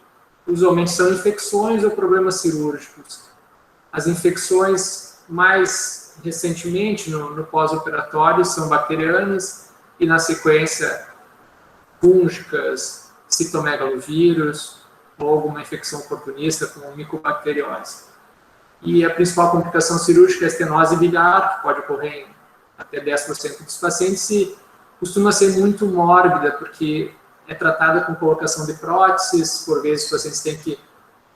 usualmente são infecções ou problemas cirúrgicos. As infecções mais recentemente, no pós-operatório, são bacterianas e, na sequência, fúngicas, citomegalovírus ou alguma infecção oportunista como micobacteriose. E a principal complicação cirúrgica é a estenose biliar, que pode ocorrer em até 10% dos pacientes e costuma ser muito mórbida, porque é tratada com colocação de próteses, por vezes os pacientes têm que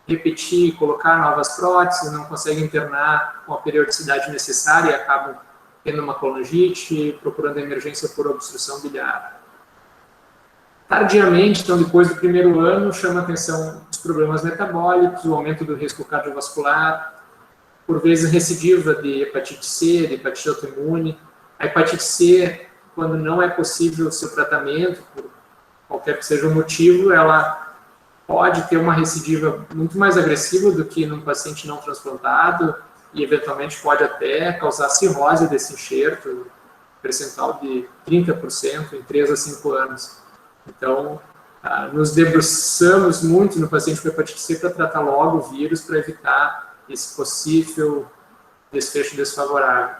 repetir, colocar novas próteses, não conseguem internar com a periodicidade necessária e acabam tendo uma colangite, procurando emergência por obstrução biliar. Tardiamente, então depois do primeiro ano, chama a atenção os problemas metabólicos, o aumento do risco cardiovascular, por vezes recidiva de hepatite C, de hepatite autoimune. A hepatite C, quando não é possível o seu tratamento, por qualquer que seja o motivo, ela pode ter uma recidiva muito mais agressiva do que num paciente não transplantado e, eventualmente, pode até causar cirrose desse enxerto, percentual de 30% em 3 a 5 anos. Então, nos debruçamos muito no paciente com hepatite C para tratar logo o vírus, para evitar esse possível desfecho desfavorável.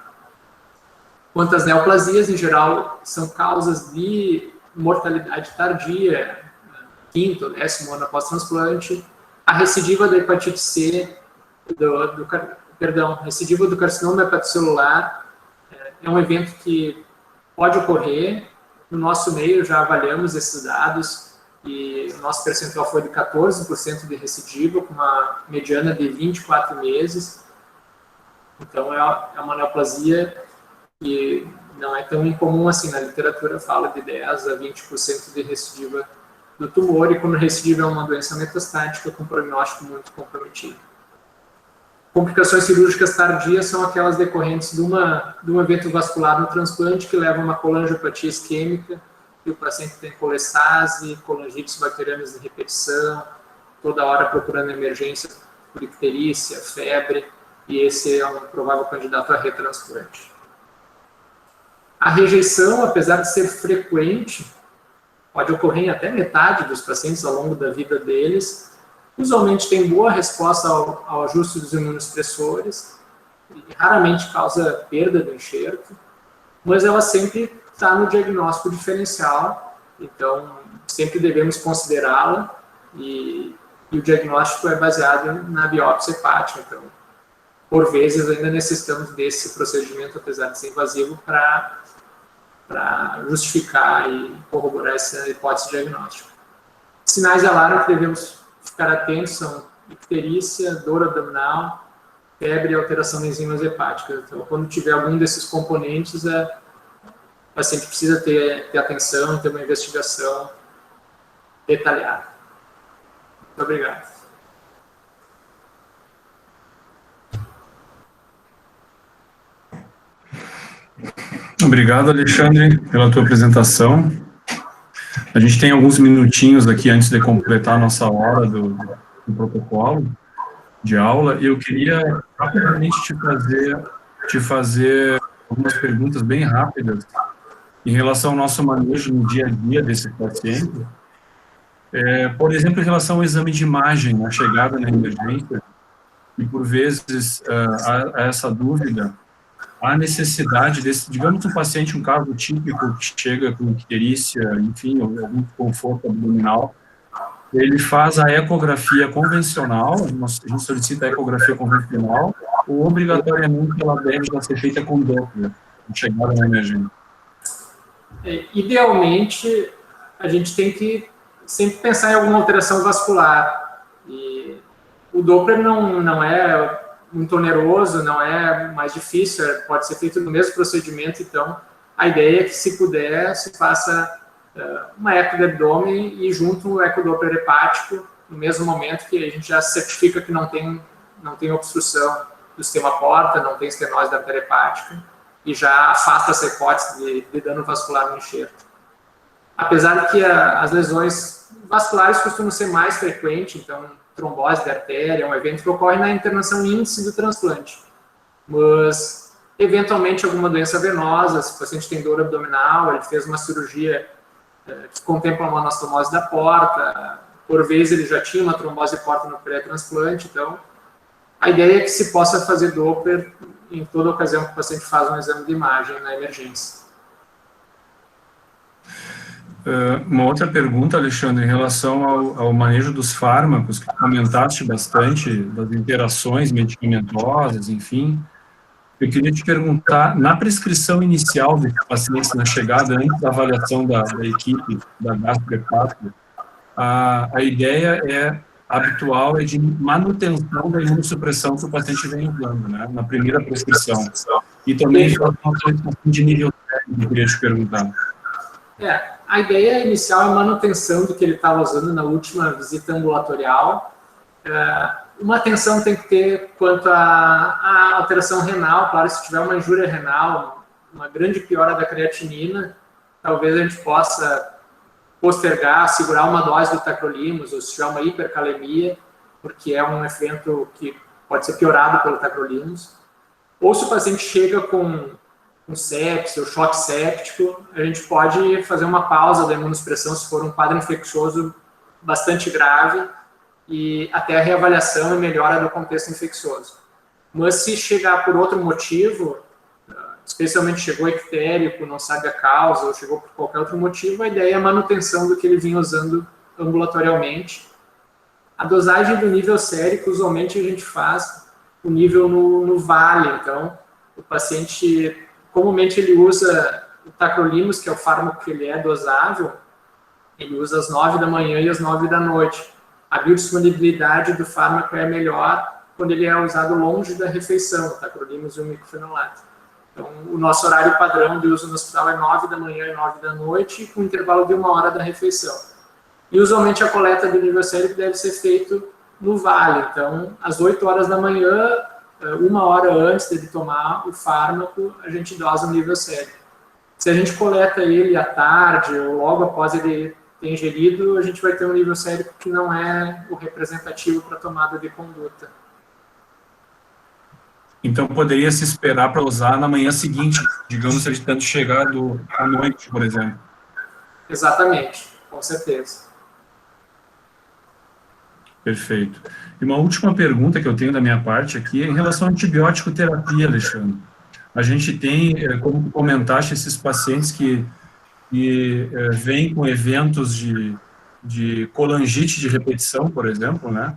Quanto às neoplasias, em geral, são causas de mortalidade tardia, 5º ou 10º ano após transplante. A recidiva da hepatite C, recidiva do carcinoma hepatocelular, é um evento que pode ocorrer. No nosso meio já avaliamos esses dados e o nosso percentual foi de 14% de recidiva, com uma mediana de 24 meses. Então, é uma neoplasia que não é tão incomum assim. Na literatura fala de 10% a 20% de recidiva do tumor, e quando recidiva é uma doença metastática com prognóstico muito comprometido. Complicações cirúrgicas tardias são aquelas decorrentes de um evento vascular no transplante que leva a uma colangiopatia isquêmica, e o paciente tem colestase, colangites bacterianas de repetição, toda hora procurando emergência por icterícia, febre, e esse é um provável candidato a retransplante. A rejeição, apesar de ser frequente, pode ocorrer em até metade dos pacientes ao longo da vida deles. Usualmente tem boa resposta ao ajuste dos imunossupressores, e raramente causa perda do enxerto, mas ela sempre está no diagnóstico diferencial, então sempre devemos considerá-la, e o diagnóstico é baseado na biópsia hepática. Então, por vezes, ainda necessitamos desse procedimento, apesar de ser invasivo, para justificar e corroborar essa hipótese diagnóstica. Sinais de alarme que devemos ficar atentos são icterícia, dor abdominal, febre e alteração das enzimas hepáticas. Então, quando tiver algum desses componentes, o paciente precisa ter atenção e ter uma investigação detalhada. Muito obrigado. Obrigado, Alexandre, pela tua apresentação. A gente tem alguns minutinhos aqui antes de completar a nossa hora do protocolo de aula, e eu queria rapidamente te fazer algumas perguntas bem rápidas em relação ao nosso manejo no dia a dia desse paciente. Por exemplo, em relação ao exame de imagem na chegada na emergência, e por vezes há essa dúvida, há necessidade desse, digamos, um paciente, um caso típico que chega com icterícia, enfim, algum conforto abdominal, ele faz a ecografia convencional, a gente solicita a ecografia convencional, ou obrigatoriamente ela deve já ser feita com Doppler, chegada na emergência? Idealmente, a gente tem que sempre pensar em alguma alteração vascular, e o Doppler não é muito oneroso, não é mais difícil, pode ser feito no mesmo procedimento. Então a ideia é que, se puder, se faça uma eco de abdômen e junto o ecodoppler hepático no mesmo momento, que a gente já certifica que não tem obstrução do sistema porta, não tem estenose da artéria hepática, e já afasta essa hipótese de dano vascular no enxerto. Apesar de que as lesões vasculares costumam ser mais frequentes, então trombose da artéria é um evento que ocorre na internação índice do transplante. Mas, eventualmente, alguma doença venosa, se o paciente tem dor abdominal, ele fez uma cirurgia que contempla uma anastomose da porta, por vezes ele já tinha uma trombose porta no pré-transplante. Então, a ideia é que se possa fazer Doppler em toda ocasião que o paciente faz um exame de imagem na emergência. Uma outra pergunta, Alexandre, em relação ao manejo dos fármacos, que comentaste bastante, das interações medicamentosas, enfim. Eu queria te perguntar, na prescrição inicial dos pacientes, na chegada, antes da avaliação da equipe da gastrohepática, a ideia habitual é de manutenção da imunossupressão que o paciente vem usando, né, na primeira prescrição. E também de nível técnico, eu queria te perguntar. A ideia inicial é a manutenção do que ele estava usando na última visita ambulatorial. Uma atenção tem que ter quanto à alteração renal. Claro, se tiver uma injúria renal, uma grande piora da creatinina, talvez a gente possa postergar, segurar uma dose do tacrolimus, ou se tiver uma hipercalemia, porque é um evento que pode ser piorado pelo tacrolimus. Ou se o paciente chega com sepse ou choque séptico, a gente pode fazer uma pausa da imunossupressão se for um quadro infeccioso bastante grave, e até a reavaliação e melhora do contexto infeccioso. Mas se chegar por outro motivo, especialmente chegou ictérico, não sabe a causa, ou chegou por qualquer outro motivo, a ideia é a manutenção do que ele vinha usando ambulatorialmente. A dosagem do nível sérico, usualmente a gente faz o nível no vale, então o paciente, comumente ele usa o tacrolimus, que é o fármaco que ele é dosável, ele usa às 9 da manhã e às 9 da noite. A biodisponibilidade do fármaco é melhor quando ele é usado longe da refeição, o tacrolimus e o miclofenolato. Então, o nosso horário padrão de uso no hospital é 9 da manhã e 9 da noite, com intervalo de 1 hora da refeição. E, usualmente, a coleta do nível sérico deve ser feito no vale. Então, às 8 horas da manhã, 1 hora antes dele tomar o fármaco, a gente dosa o nível sérico. Se a gente coleta ele à tarde ou logo após ele ter ingerido, a gente vai ter um nível sérico que não é o representativo para tomada de conduta. Então, poderia se esperar para usar na manhã seguinte, digamos, se ele tanto chegar à noite, por exemplo. Exatamente, com certeza. Perfeito. E uma última pergunta que eu tenho da minha parte aqui é em relação à antibiótico terapia, Alexandre. A gente tem, como comentaste, esses pacientes que vêm com eventos de colangite de repetição, por exemplo, né?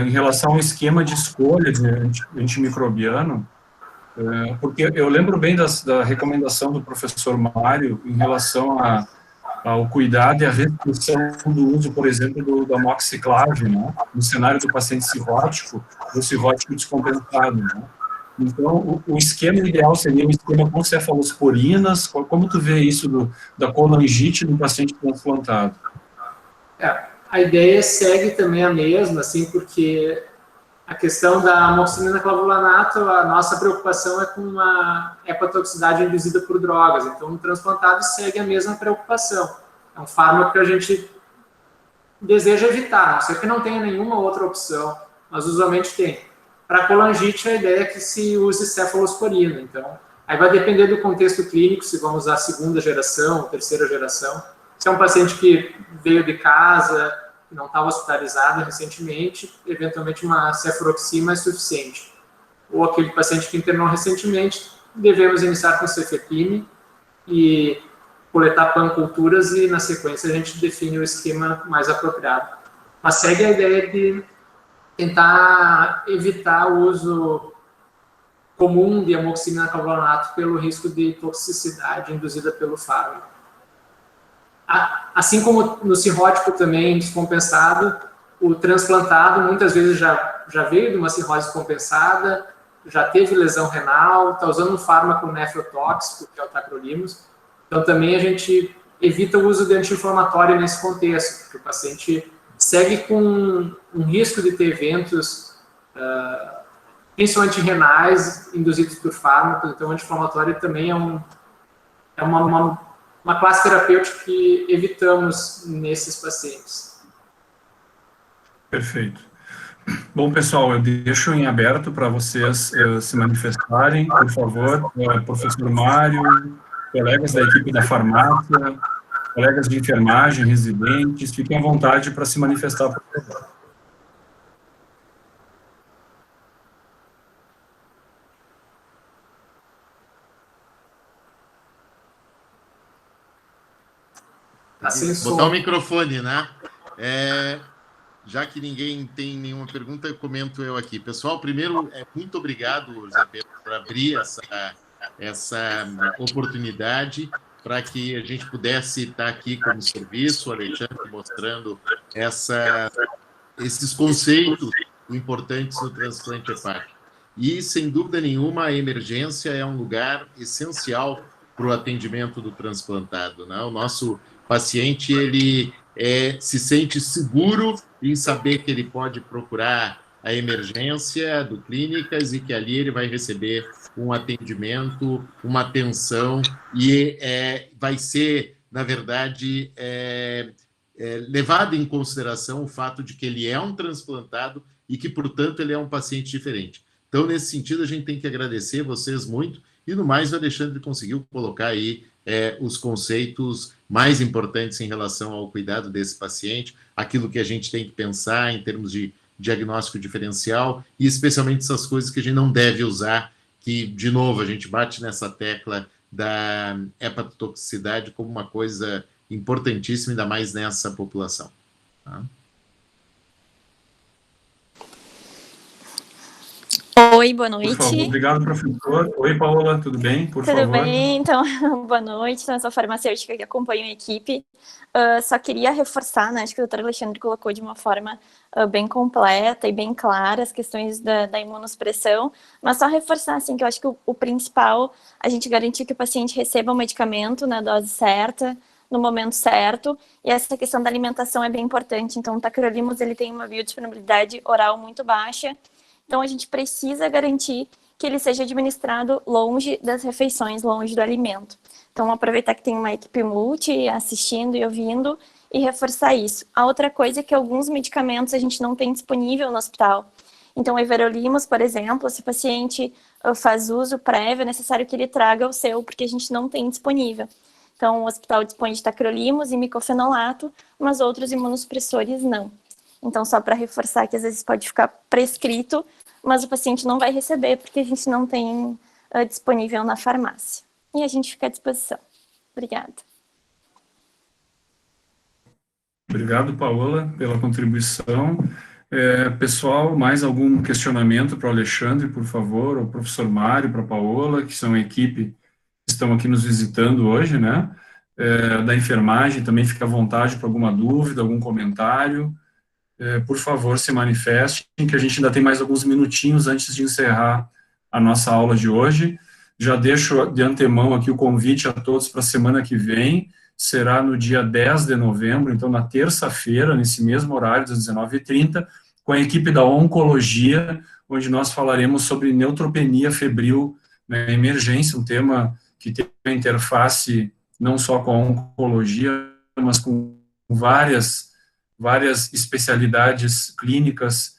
Em relação ao esquema de escolha de antimicrobiano, porque eu lembro bem da recomendação do professor Mário em relação ao cuidado e à restrição do uso, por exemplo, do amoxiclave, né, no cenário do paciente cirrótico, do cirrótico descompensado, né. Então, o esquema ideal seria um esquema com cefalosporinas. Como tu vê isso da colangite no paciente transplantado? A ideia segue também a mesma, assim, porque a questão da amoxicilina clavulanato, a nossa preocupação é com uma hepatotoxicidade induzida por drogas. Então, no transplantado segue a mesma preocupação. É um fármaco que a gente deseja evitar, a não ser que não tenha nenhuma outra opção, mas usualmente tem. Para colangite, a ideia é que se use cefalosporina. Então, aí vai depender do contexto clínico, se vamos usar a segunda geração, terceira geração. Se é um paciente que veio de casa, não estava hospitalizado recentemente, eventualmente uma cefuroxima é suficiente. Ou aquele paciente que internou recentemente, devemos iniciar com cefepime e coletar panculturas e, na sequência, a gente define o esquema mais apropriado. Mas segue a ideia de tentar evitar o uso comum de amoxicilina clavulanato pelo risco de toxicidade induzida pelo fármaco. Assim como no cirrótico também descompensado, o transplantado muitas vezes já veio de uma cirrose descompensada, já teve lesão renal, está usando um fármaco nefrotóxico, que é o tacrolimus. Então também a gente evita o uso de anti-inflamatório nesse contexto, porque o paciente segue com um risco de ter eventos, principalmente renais, induzidos por fármacos. Então o anti-inflamatório também é uma classe terapêutica que evitamos nesses pacientes. Perfeito. Bom, pessoal, eu deixo em aberto para vocês se manifestarem, por favor, professor Mário, colegas da equipe da farmácia, colegas de enfermagem, residentes, fiquem à vontade para se manifestar, por favor. Botar o microfone, né? Já que ninguém tem nenhuma pergunta, eu comento eu aqui. Pessoal, primeiro, muito obrigado, José Pedro, por abrir essa oportunidade para que a gente pudesse estar aqui como serviço, o Alexandre mostrando esses conceitos importantes do transplante hepático. E, sem dúvida nenhuma, a emergência é um lugar essencial para o atendimento do transplantado, né? O nosso paciente, ele se sente seguro em saber que ele pode procurar a emergência do clínicas e que ali ele vai receber um atendimento, uma atenção e vai ser, na verdade, levado em consideração o fato de que ele é um transplantado e que, portanto, ele é um paciente diferente. Então, nesse sentido, a gente tem que agradecer vocês muito e, no mais, o Alexandre conseguiu colocar aí os conceitos mais importantes em relação ao cuidado desse paciente, aquilo que a gente tem que pensar em termos de diagnóstico diferencial, e especialmente essas coisas que a gente não deve usar, que, de novo, a gente bate nessa tecla da hepatotoxicidade como uma coisa importantíssima, ainda mais nessa população. Tá? Oi, boa noite. Por favor, obrigado, professor. Oi, Paola, tudo bem? Por favor. Tudo bem? Então, boa noite. Então, eu sou farmacêutica que acompanho a equipe. Só queria reforçar, né, acho que o doutor Alexandre colocou de uma forma bem completa e bem clara as questões da imunossupressão, mas só reforçar, assim, que eu acho que o principal, a gente garantir que o paciente receba o medicamento na dose certa, no momento certo, e essa questão da alimentação é bem importante. Então, o tacrolimus, ele tem uma biodisponibilidade oral muito baixa, então a gente precisa garantir que ele seja administrado longe das refeições, longe do alimento. Então, aproveitar que tem uma equipe multi assistindo e ouvindo e reforçar isso. A outra coisa é que alguns medicamentos a gente não tem disponível no hospital. Então, everolimus, por exemplo, se o paciente faz uso prévio, é necessário que ele traga o seu, porque a gente não tem disponível. Então, o hospital dispõe de tacrolimus e micofenolato, mas outros imunossupressores não. Então, só para reforçar que às vezes pode ficar prescrito, mas o paciente não vai receber, porque a gente não tem disponível na farmácia. E a gente fica à disposição. Obrigada. Obrigado, Paola, pela contribuição. Pessoal, mais algum questionamento para o Alexandre, por favor, ou o professor Mário, para a Paola, que são a equipe que estão aqui nos visitando hoje, né? Da enfermagem, também fica à vontade para alguma dúvida, algum comentário. Por favor, se manifestem, que a gente ainda tem mais alguns minutinhos antes de encerrar a nossa aula de hoje. Já deixo de antemão aqui o convite a todos para a semana que vem, será no dia 10 de novembro, então na terça-feira, nesse mesmo horário, das 19h30, com a equipe da Oncologia, onde nós falaremos sobre neutropenia febril na emergência, um tema que tem uma interface não só com a oncologia, mas com várias especialidades clínicas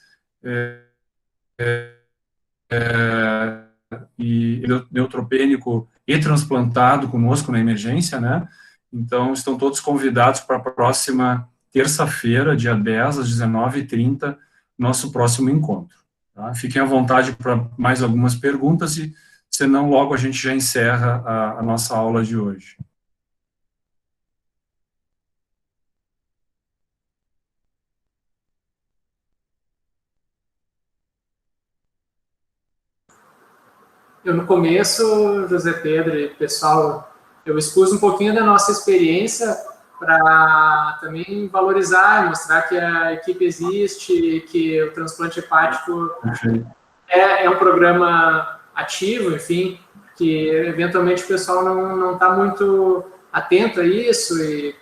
e neutropênico e transplantado conosco na emergência, né? Então, estão todos convidados para a próxima terça-feira, dia 10, às 19h30, nosso próximo encontro. Tá? Fiquem à vontade para mais algumas perguntas e, senão, logo a gente já encerra a nossa aula de hoje. Eu, no começo, José Pedro e pessoal, eu expus um pouquinho da nossa experiência para também valorizar, mostrar que a equipe existe, que o transplante hepático é um programa ativo, enfim, que eventualmente o pessoal não está muito atento a isso. E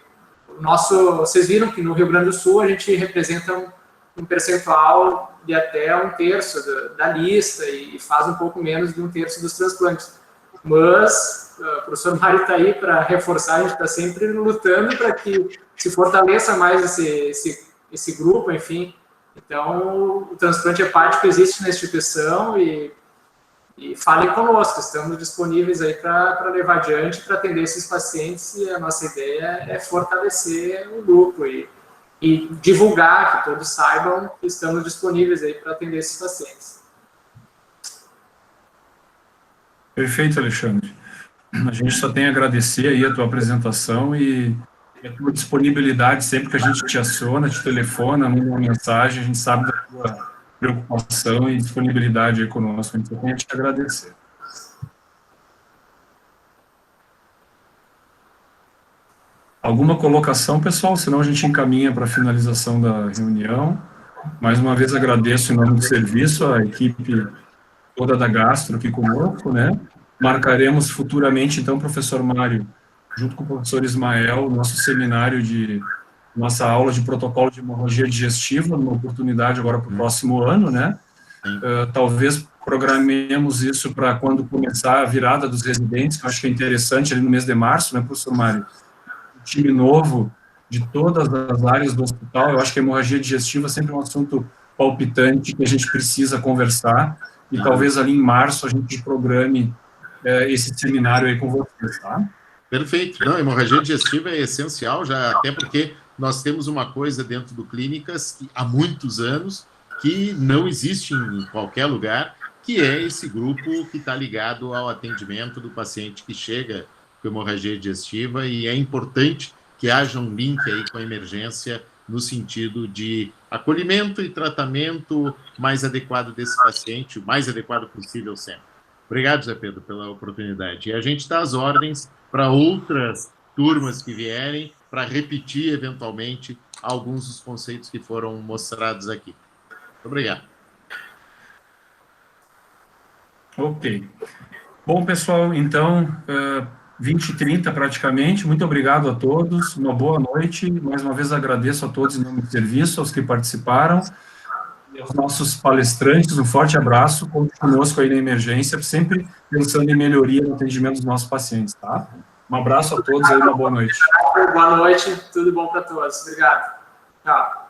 vocês viram que no Rio Grande do Sul a gente representa um percentual de até 1/3 da lista e faz um pouco menos de 1/3 dos transplantes. Mas o professor Mário está aí para reforçar, a gente está sempre lutando para que se fortaleça mais esse grupo, enfim. Então, o transplante hepático existe na instituição e falem conosco, estamos disponíveis aí para levar adiante, para atender esses pacientes, e a nossa ideia é fortalecer o grupo e divulgar, que todos saibam que estamos disponíveis aí para atender esses pacientes. Perfeito, Alexandre. A gente só tem a agradecer aí a tua apresentação e a tua disponibilidade sempre que a gente te aciona, te telefona, manda uma mensagem, a gente sabe da tua preocupação e disponibilidade aí conosco, a gente só tem a te agradecer. Alguma colocação, pessoal? Senão a gente encaminha para a finalização da reunião. Mais uma vez agradeço em nome do serviço a equipe toda da Gastro aqui conosco, né? Marcaremos futuramente, então, professor Mário, junto com o professor Ismael, nossa aula de protocolo de hemorragia digestiva, numa oportunidade agora para o próximo ano, né? Talvez programemos isso para quando começar a virada dos residentes, que eu acho que é interessante, ali no mês de março, né, professor Mário? Time novo de todas as áreas do hospital. Eu acho que a hemorragia digestiva sempre é um assunto palpitante que a gente precisa conversar e talvez ali em março a gente programe esse seminário aí com vocês, tá? Perfeito. Não, hemorragia digestiva é essencial, já até porque nós temos uma coisa dentro do Clínicas que há muitos anos que não existe em qualquer lugar, que é esse grupo que está ligado ao atendimento do paciente que chega com hemorragia digestiva, e é importante que haja um link aí com a emergência no sentido de acolhimento e tratamento mais adequado desse paciente, o mais adequado possível sempre. Obrigado, Zé Pedro, pela oportunidade. E a gente dá as ordens para outras turmas que vierem, para repetir, eventualmente, alguns dos conceitos que foram mostrados aqui. Muito obrigado. Ok. Bom, pessoal, então, 20h30 praticamente. Muito obrigado a todos. Uma boa noite. Mais uma vez agradeço a todos em nome do serviço, aos que participaram. E aos nossos palestrantes, um forte abraço. Conte conosco aí na emergência, sempre pensando em melhoria no atendimento dos nossos pacientes, tá? Um abraço a todos aí, uma boa noite. Boa noite, tudo bom para todos. Obrigado. Tchau.